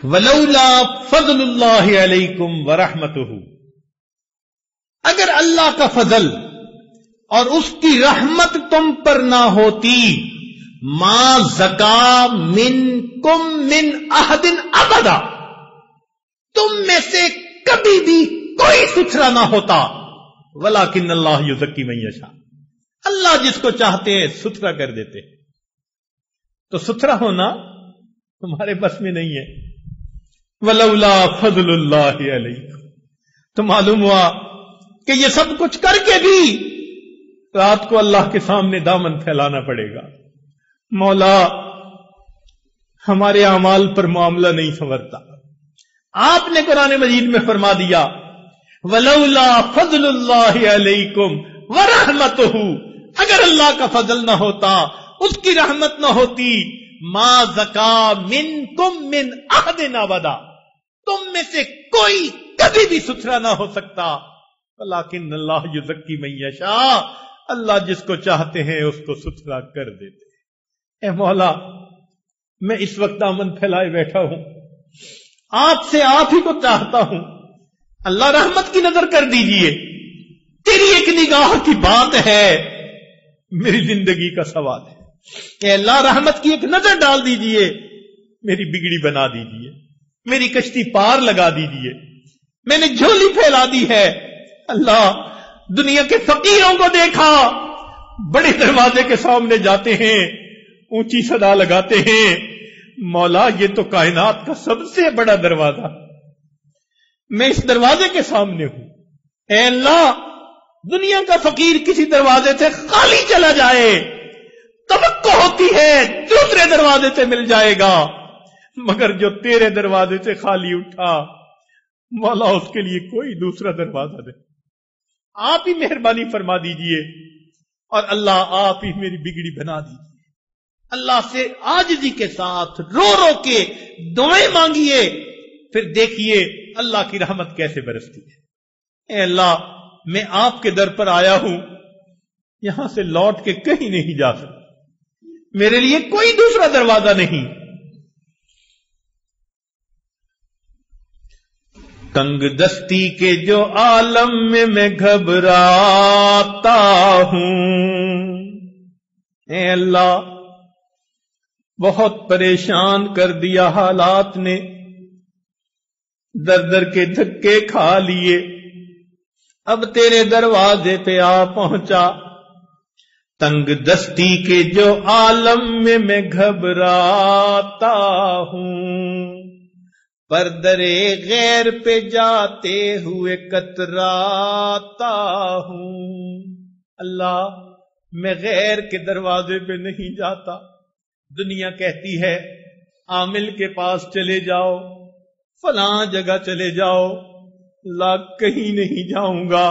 وَلَوْلَا فَضْلُ اللَّهِ عَلَيْكُمْ وَرَحْمَتُهُ، اگر اللہ کا فضل اور اس کی رحمت تم پر نہ ہوتی، ما زکا منکم من احد ابدا، تم میں سے کبھی بھی کوئی ستھرا نہ ہوتا، ولیکن اللہ یزکی من یشاء، اللہ جس کو چاہتے ہیں ستھرا کر دیتے۔ تو ستھرا ہونا تمہارے بس میں نہیں ہے۔ ولولا فضل اللہ علیکم، تو معلوم ہوا کہ یہ سب کچھ کر کے بھی رات کو اللہ کے سامنے دامن پھیلانا پڑے گا۔ مولا ہمارے اعمال پر معاملہ نہیں سنورتا۔ آپ نے قرآن مجید میں فرما دیا ولولا فضل اللہ علیکم ورحمتہ، اگر اللہ کا فضل نہ ہوتا، اس کی رحمت نہ ہوتی، ما زکا منکم من احد ابدا، تم میں سے کوئی کبھی بھی ستھرا نہ ہو سکتا، ولیکن اللہ یزکی من یشاء، اللہ جس کو چاہتے ہیں اس کو ستھرا کر دیتے۔ اے مولا میں اس وقت دامن پھیلائے بیٹھا ہوں، آپ سے آپ ہی کو چاہتا ہوں، اللہ رحمت کی نظر کر دیجئے، تیری ایک نگاہ کی بات ہے، میری زندگی کا سوال ہے کہ اللہ رحمت کی ایک نظر ڈال دیجئے، میری بگڑی بنا دیجئے، میری کشتی پار لگا دیجئے، میں نے جھولی پھیلا دی ہے۔ اللہ دنیا کے فقیروں کو دیکھا، بڑے دروازے کے سامنے جاتے ہیں، اونچی صدا لگاتے ہیں، مولا یہ تو کائنات کا سب سے بڑا دروازہ، میں اس دروازے کے سامنے ہوں۔ اے اللہ دنیا کا فقیر کسی دروازے سے خالی چلا جائے، توقع ہوتی ہے دوسرے دروازے سے مل جائے گا، مگر جو تیرے دروازے سے خالی اٹھا، مولا اس کے لیے کوئی دوسرا دروازہ دے۔ آپ ہی مہربانی فرما دیجئے، اور اللہ آپ ہی میری بگڑی بنا دیجئے۔ اللہ سے عاجزی کے ساتھ رو رو کے دعائیں مانگیے، پھر دیکھیے اللہ کی رحمت کیسے برستی ہے۔ اے اللہ میں آپ کے در پر آیا ہوں، یہاں سے لوٹ کے کہیں نہیں جا سکتا، میرے لیے کوئی دوسرا دروازہ نہیں۔ تنگ دستی کے جو عالم میں گھبراتا ہوں، اے اللہ بہت پریشان کر دیا حالات نے، در در کے دھکے کھا لیے، اب تیرے دروازے پہ آ پہنچا۔ تنگ دستی کے جو عالم میں گھبراتا ہوں، پر درے غیر پہ جاتے ہوئے کتراتا ہوں۔ اللہ میں غیر کے دروازے پہ نہیں جاتا۔ دنیا کہتی ہے عامل کے پاس چلے جاؤ، فلاں جگہ چلے جاؤ، اللہ کہیں نہیں جاؤں گا،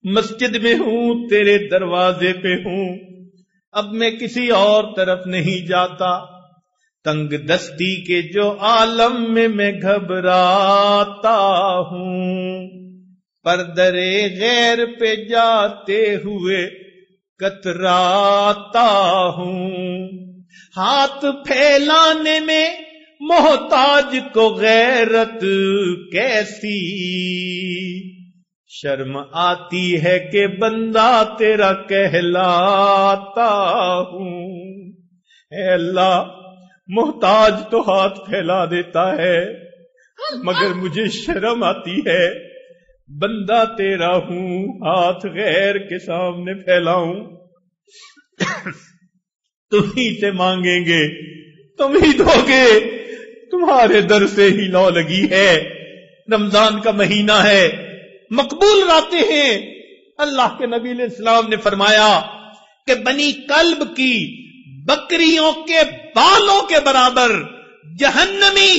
مسجد میں ہوں، تیرے دروازے پہ ہوں، اب میں کسی اور طرف نہیں جاتا۔ تنگ دستی کے جو عالم میں گھبراتا ہوں، پر درے غیر پہ جاتے ہوئے کتراتا ہوں۔ ہاتھ پھیلانے میں محتاج کو غیرت کیسی، شرم آتی ہے کہ بندہ تیرا کہلاتا ہوں۔ اے اللہ محتاج تو ہاتھ پھیلا دیتا ہے، مگر مجھے شرم آتی ہے، بندہ تیرا ہوں، ہاتھ غیر کے سامنے پھیلاؤں۔ تم ہی سے مانگیں گے، تم ہی دو گے، تمہارے در سے ہی لو لگی ہے۔ رمضان کا مہینہ ہے، مقبول راتیں ہیں۔ اللہ کے نبی علیہ السلام نے فرمایا کہ بنی کلب کی بکریوں کے بالوں کے برابر جہنمی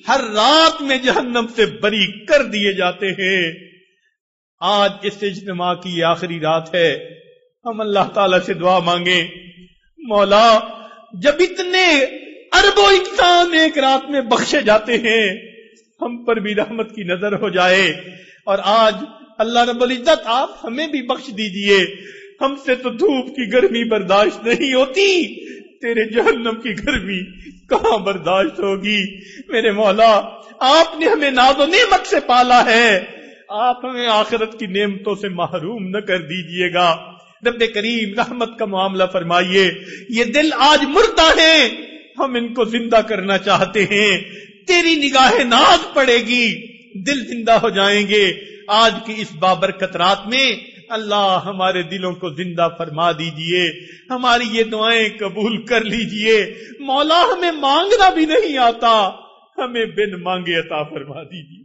ہر رات میں جہنم سے بری کر دیے جاتے ہیں۔ آج اس اجتماع کی یہ آخری رات ہے، ہم اللہ تعالی سے دعا مانگیں، مولا جب اتنے اربوں انسان ایک رات میں بخشے جاتے ہیں، ہم پر بھی رحمت کی نظر ہو جائے۔ اور آج اللہ رب العزت آپ ہمیں بھی بخش دیجئے، ہم سے تو دھوپ کی گرمی برداشت نہیں ہوتی، تیرے جہنم کی گرمی کہاں برداشت ہوگی۔ میرے مولا آپ نے ہمیں ناز و نعمت سے پالا ہے، آپ ہمیں آخرت کی نعمتوں سے محروم نہ کر دیجئے گا۔ رب کریم رحمت کا معاملہ فرمائیے۔ یہ دل آج مردہ ہیں، ہم ان کو زندہ کرنا چاہتے ہیں، تیری نگاہ ناز پڑے گی، دل زندہ ہو جائیں گے۔ آج کی اس بابرکت رات میں اللہ ہمارے دلوں کو زندہ فرما دیجئے، ہماری یہ دعائیں قبول کر لیجئے۔ مولا ہمیں مانگنا بھی نہیں آتا، ہمیں بن مانگے عطا فرما دیجئے،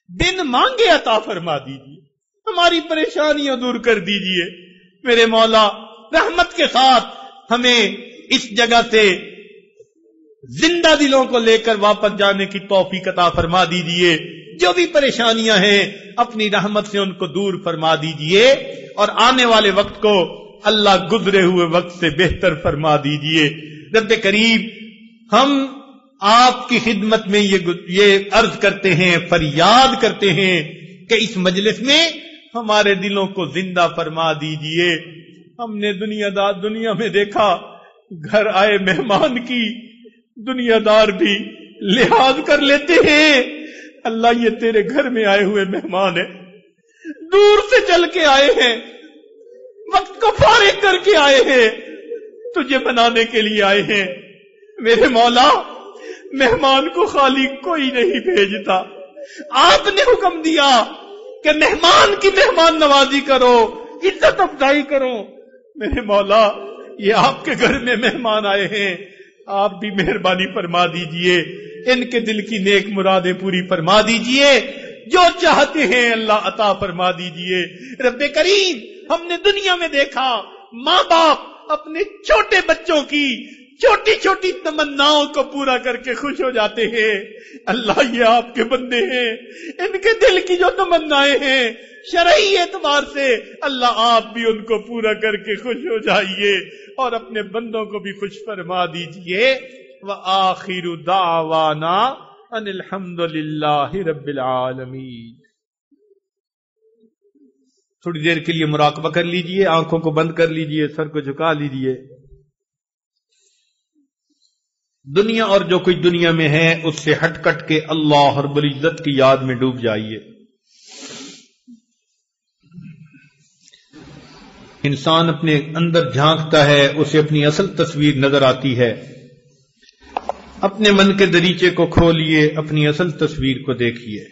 بن مانگے عطا فرما دیجئے، ہماری پریشانیاں دور کر دیجئے۔ میرے مولا رحمت کے ساتھ ہمیں اس جگہ سے زندہ دلوں کو لے کر واپس جانے کی توفیق عطا فرما دیجئے۔ جو بھی پریشانیاں ہیں اپنی رحمت سے ان کو دور فرما دیجئے، اور آنے والے وقت کو اللہ گزرے ہوئے وقت سے بہتر فرما دیجئے۔ رب کریم ہم آپ کی خدمت میں یہ عرض کرتے ہیں، فریاد کرتے ہیں کہ اس مجلس میں ہمارے دلوں کو زندہ فرما دیجئے۔ ہم نے دنیا میں دیکھا، گھر آئے مہمان کی دنیا دار بھی لحاظ کر لیتے ہیں۔ اللہ یہ تیرے گھر میں آئے ہوئے مہمان ہیں، دور سے چل کے آئے ہیں، وقت کو فارغ کر کے آئے ہیں، تجھے بنانے کے لیے آئے ہیں۔ میرے مولا مہمان کو خالی کوئی نہیں بھیجتا، آپ نے حکم دیا کہ مہمان کی مہمان نوازی کرو، عزت افزائی کرو۔ میرے مولا یہ آپ کے گھر میں مہمان آئے ہیں، آپ بھی مہربانی فرما دیجئے، ان کے دل کی نیک مرادیں پوری فرما دیجئے، جو چاہتے ہیں اللہ عطا فرما دیجئے۔ رب کریم ہم نے دنیا میں دیکھا ماں باپ اپنے چھوٹے بچوں کی چھوٹی چھوٹی تمناؤں کو پورا کر کے خوش ہو جاتے ہیں۔ اللہ یہ آپ کے بندے ہیں، ان کے دل کی جو تمنائیں ہیں شرعی اعتبار سے اللہ آپ بھی ان کو پورا کر کے خوش ہو جائیے، اور اپنے بندوں کو بھی خوش فرما دیجئے۔ وآخر دعوانا ان الحمد للہ رب العالمین۔ تھوڑی دیر کے لیے مراقبہ کر لیجئے، آنکھوں کو بند کر لیجئے، سر کو جھکا لیجئے۔ دنیا اور جو کچھ دنیا میں ہے اس سے ہٹ کٹ کے اللہ رب العزت کی یاد میں ڈوب جائیے۔ انسان اپنے اندر جھانکتا ہے، اسے اپنی اصل تصویر نظر آتی ہے۔ اپنے من کے دریچے کو کھولیے، اپنی اصل تصویر کو دیکھیے۔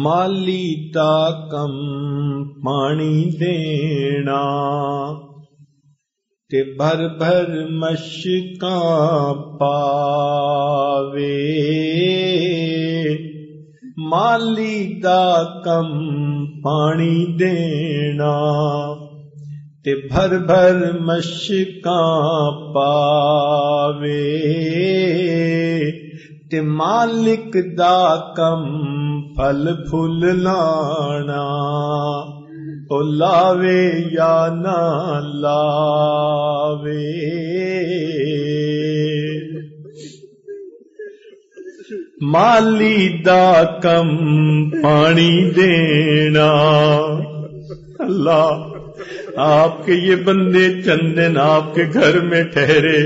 مالی دا کم پانی دینا تے بھر بھر مشکاں پاوے، مالی دا کم پانی دینا تے بھر بھر مشکاں پاوے، تے مالک دا کم پھل پھل لانا، او لاوے یا نہ لاوے، مالی دا کم پانی دینا۔ اللہ، آپ کے یہ بندے چند دن آپ کے گھر میں ٹھہرے،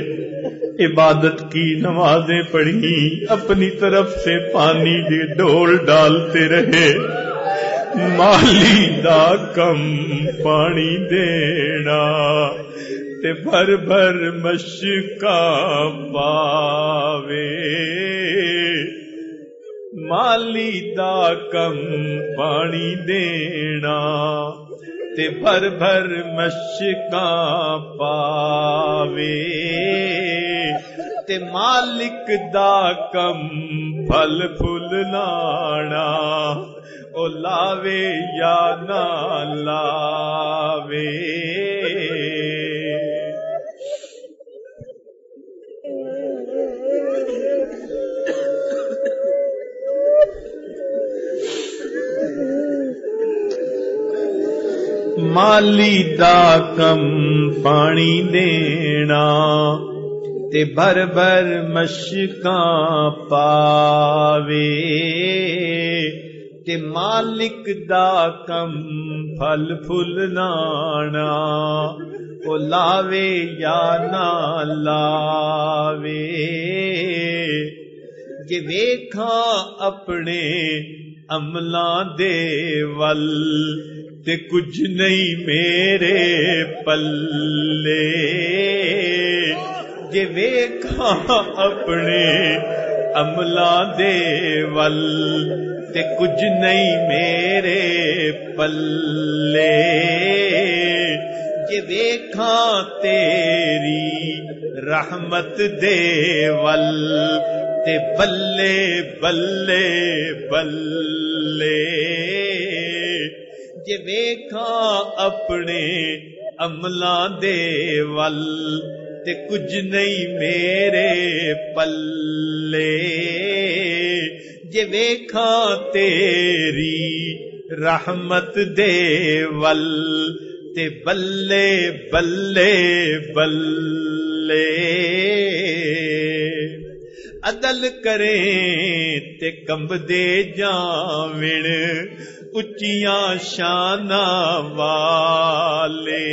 عبادت کی، نمازیں پڑھی، اپنی طرف سے پانی دے ڈول ڈالتے رہے، مالی دا کم پانی دینا تے بھر بھر مشکاں پاوے، مالی دا کم پانی دینا تے بھر بھر مشکاں پاوے، تے مالک دا کم پھل پھل لانا، او لاوے یا نہ لاوے، مالی دا کم پانی دینا تے بھر بھر مشکاں پاوے، تے مالک دا کم پھل پھل لانا، او لاوے یا نہ لاوے، جے ویکھاں اپنے عملاں دے ول تے کچھ نہیں میرے پلے، جے ویکھاں اپنے عملاں دے ول تے کچھ نہیں میرے پلے، جے ویکھاں تیری رحمت دے ول تے بلے بلے بلے، جے ویکھاں اپنے عملاں دے ول تے کچھ نہیں میرے پلے، جے ویکھاں تیری رحمت دے ول تے بلے بلے بلے، عدل کریں تے کمب دے جاویں اچیاں شاناں والے،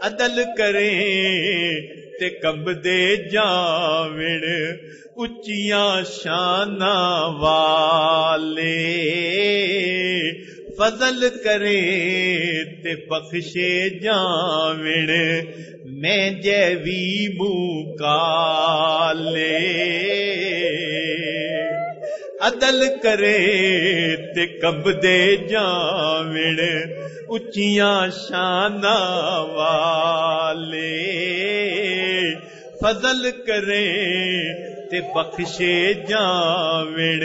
عدل کریں تے کمب دے جاویں اچیاں شاناں والے، فضل کریں تے بخشے جاویں میں جیوی مکالے، عدل کرے تے کمب دے جاویں اچیاں شاناں والے، فضل کرے تے بخشے جاویں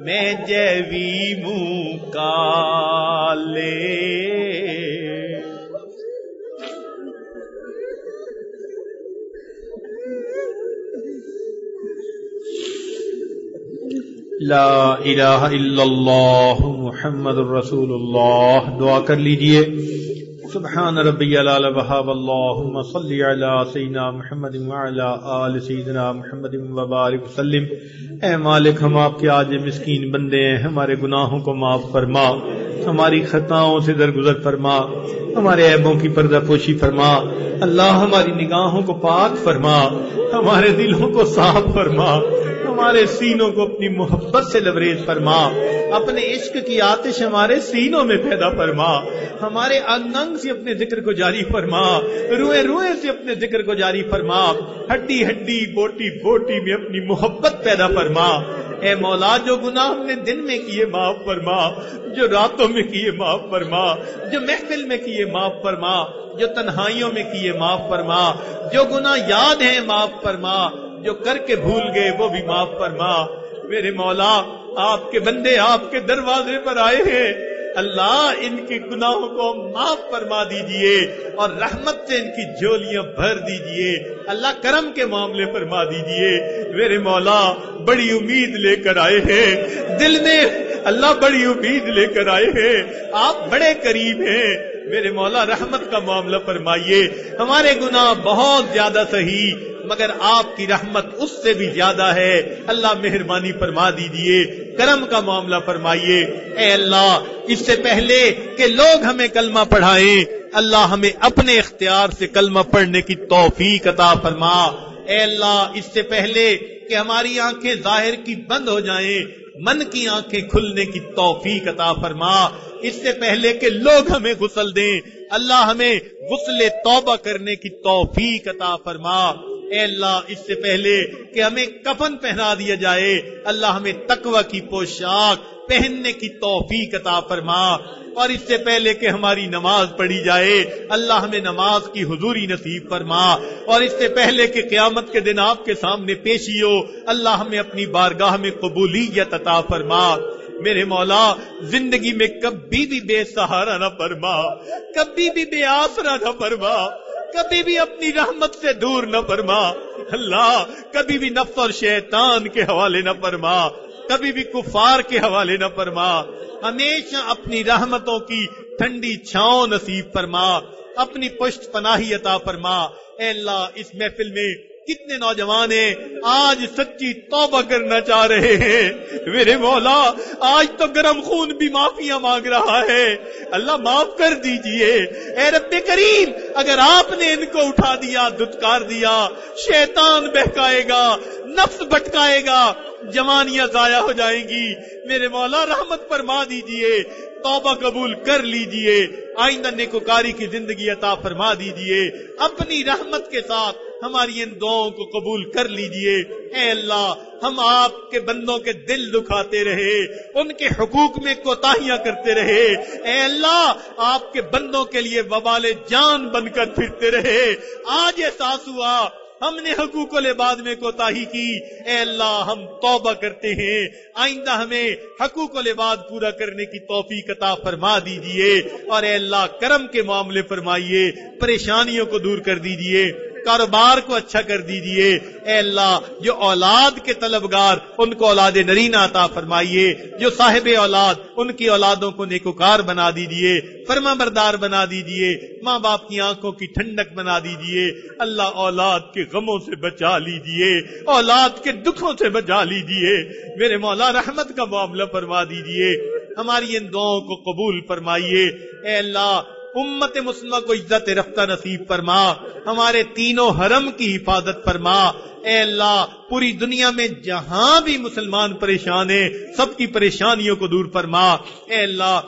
میں جیوی مکالے، لا الہ الا اللہ محمد الرسول اللہ۔ دعا کر لیجئے، سبحان ربی العلی وہاب اللہم صلی علی سیدنا محمد وعلی آل سیدنا محمد وبارک وسلم۔ اے مالک، ہم آپ کے عاجز مسکین بندے ہیں، ہمارے گناہوں کو معاف فرما، ہماری خطاؤں سے درگزر فرما، ہمارے عیبوں کی پردہ پوشی فرما، اللہ ہماری نگاہوں کو پاک فرما، ہمارے دلوں کو صاف فرما، ہمارے سینوں کو اپنی محبت سے لبریز فرما، اپنے عشق کی آتش ہمارے سینوں میں پیدا فرما، ہمارے انگ انگ سے اپنے ذکر کو جاری فرما، روئے روئے سے اپنے ذکر کو جاری فرما، ہڈی ہڈی بوٹی بوٹی میں اپنی محبت پیدا فرما۔ اے مولا، جو گناہ ہم نے دن میں کیے معاف فرما، جو راتوں میں کیے معاف فرما، جو محفل میں کیے معاف فرما، جو تنہائیوں میں کیے معاف فرما، جو گناہ یاد ہیں معاف فرما، جو کر کے بھول گئے وہ بھی معاف فرما۔ میرے مولا، آپ کے بندے آپ کے دروازے پر آئے ہیں، اللہ ان کے گناہوں کو معاف فرما دیجئے اور رحمت سے ان کی جھولیاں بھر دیجئے، اللہ کرم کے معاملے فرما دیجئے۔ میرے مولا، بڑی امید لے کر آئے ہیں، دل میں اللہ بڑی امید لے کر آئے ہیں، آپ بڑے قریب ہیں۔ میرے مولا، رحمت کا معاملہ فرمائیے، ہمارے گناہ بہت زیادہ صحیح مگر آپ کی رحمت اس سے بھی زیادہ ہے، اللہ مہربانی فرما دیجئے، کرم کا معاملہ فرمائیے۔ اے اللہ، اس سے پہلے کہ لوگ ہمیں کلمہ پڑھائیں، اللہ ہمیں اپنے اختیار سے کلمہ پڑھنے کی توفیق عطا فرما۔ اے اللہ، اس سے پہلے کہ ہماری آنکھیں ظاہر کی بند ہو جائیں، من کی آنکھیں کھلنے کی توفیق عطا فرما۔ اس سے پہلے کہ لوگ ہمیں غسل دیں، اللہ ہمیں غسل توبہ کرنے کی توفیق عطا فرما۔ اے اللہ، اس سے پہلے کہ ہمیں کفن پہنا دیا جائے، اللہ ہمیں تقوی کی پوشاک پہننے کی توفیق عطا فرما۔ اور اس سے پہلے کہ ہماری نماز پڑھی جائے، اللہ ہمیں نماز کی حضوری نصیب فرما۔ اور اس سے پہلے کہ قیامت کے دن آپ کے سامنے پیشی ہو، اللہ ہمیں اپنی بارگاہ میں قبولیت عطا فرما۔ میرے مولا، زندگی میں کبھی بھی بے سہارا نہ فرما، کبھی بھی بے آسرا نہ فرما، کبھی بھی اپنی رحمت سے دور نہ فرما۔ اللہ، کبھی بھی نفس اور شیطان کے حوالے نہ فرما، کبھی بھی کفار کے حوالے نہ فرما۔ ہمیشہ اپنی رحمتوں کی ٹھنڈی چھاؤں نصیب فرما، اپنی پشت پناہی عطا فرما۔ اے اللہ، اس محفل میں کتنے نوجوان ہیں آج سچی توبہ کرنا چاہ رہے ہیں، میرے مولا آج تو گرم خون بھی معافیاں مانگ رہا ہے، اللہ معاف کر دیجئے۔ اے رب کریم، اگر آپ نے ان کو اٹھا دیا، دھتکار دیا، شیطان بہکائے گا، نفس بھٹکائے گا، جوانیاں ضائع ہو جائیں گی، میرے مولا رحمت فرما دیجئے، توبہ قبول کر لیجئے، آئندہ نیکوکاری کی زندگی عطا فرما دیجئے، اپنی رحمت کے ساتھ ہماری ان دعاؤں کو قبول کر لیجئے۔ اے اللہ، ہم آپ کے بندوں کے دل دکھاتے رہے، ان کے حقوق میں کوتاہیاں کرتے رہے، اے اللہ آپ کے بندوں کے لیے وبال جان بن کر پھرتے رہے۔ آج احساس ہوا ہم نے حقوق العباد میں کوتاہی کی، اے اللہ ہم توبہ کرتے ہیں، آئندہ ہمیں حقوق العباد پورا کرنے کی توفیق عطا فرما دیجئے۔ اور اے اللہ کرم کے معاملے فرمائیے، پریشانیوں کو دور کر دیجئے، کاروبار کو اچھا کر دیجئے۔ اے اللہ، جو اولاد کے طلبگار ان کو اولاد نرینہ عطا فرمائیے، جو صاحب اولاد ان کی اولادوں کو نیکوکار بنا دیجئے، فرما بردار بنا دیجئے، ماں باپ کی آنکھوں کی ٹھنڈک بنا دیجئے۔ اللہ اولاد کے غموں سے بچا لیجئے، اولاد کے دکھوں سے بچا لیجئے، میرے مولا رحمت کا معاملہ فرما دیجئے، ہماری ان دعاؤں کو قبول فرمائیے۔ اے اللہ، امت مسلمہ کو عزت رفتہ نصیب فرما، ہمارے تینوں حرم کی حفاظت فرما۔ اے اللہ، پوری دنیا میں جہاں بھی مسلمان پریشان ہیں، سب کی پریشانیوں کو دور فرما۔ اے اللہ،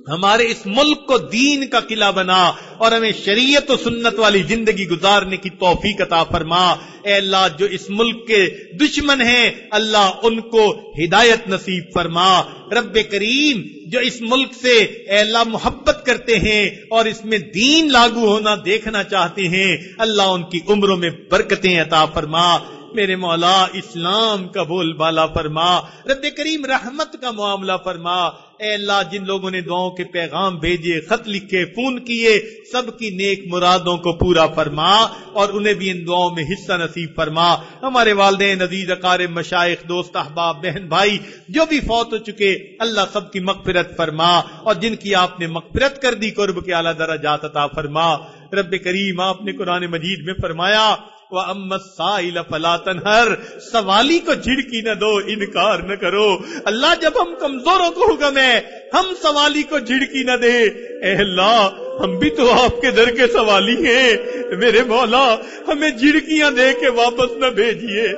ہمارے اس ملک کو دین کا قلعہ بنا اور ہمیں شریعت و سنت والی زندگی گزارنے کی توفیق عطا فرما۔ اے اللہ، جو اس ملک کے دشمن ہیں اللہ ان کو ہدایت نصیب فرما۔ رب کریم، جو اس ملک سے اے اللہ محبت کرتے ہیں اور اس میں دین لاگو ہونا دیکھنا چاہتے ہیں، اللہ ان کی عمروں میں برکتیں عطا فرما۔ میرے مولا اسلام کا بول بالا فرما، رب کریم رحمت کا معاملہ فرما۔ اے اللہ جن لوگوں نے دعاؤں کے پیغام بھیجے، خط لکھے، فون کیے، سب کی نیک مرادوں کو پورا فرما اور انہیں بھی ان دعاؤں میں حصہ نصیب فرما۔ ہمارے والدین عزیز، اقارب، مشائخ، دوست، احباب، بہن بھائی جو بھی فوت ہو چکے، اللہ سب کی مغفرت فرما، اور جن کی آپ نے مغفرت کر دی قرب کے اعلیٰ درجات عطا فرما۔ رب کریم آپ نے قرآن مجید میں فرمایا وَأَمَّا السَّائِلَ فَلَا تَنْهَرْ، سوالی کو جھڑکی نہ دو، انکار نہ کرو۔ اللہ جب ہم کمزوروں کو حکم ہے ہم سوالی کو جھڑکی نہ دے، اے اللہ ہم بھی تو آپ کے در کے سوالی ہیں، میرے مولا ہمیں جھڑکیاں دے کے واپس نہ بھیجیے۔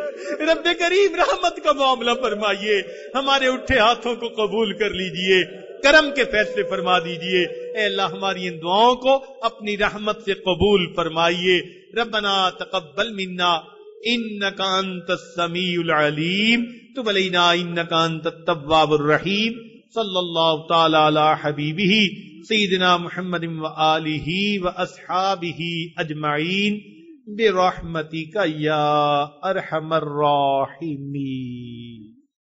رب کریم رحمت کا معاملہ فرمائیے، ہمارے اٹھے ہاتھوں کو قبول کر لیجئے، کرم کے فیصلے فرما دیجئے۔ اے اللہ ہماری ان دعاؤں کو اپنی رحمت سے قبول فرمائیے۔ ربنا تقبل منا انک انت السمیع العلیم، تب علینا انک انت التواب الرحیم۔ صلی اللہ تعالی علی حبیبہ سیدنا محمد وآلہ واصحابہ اجمعین برحمتک یا ارحم الراحمین۔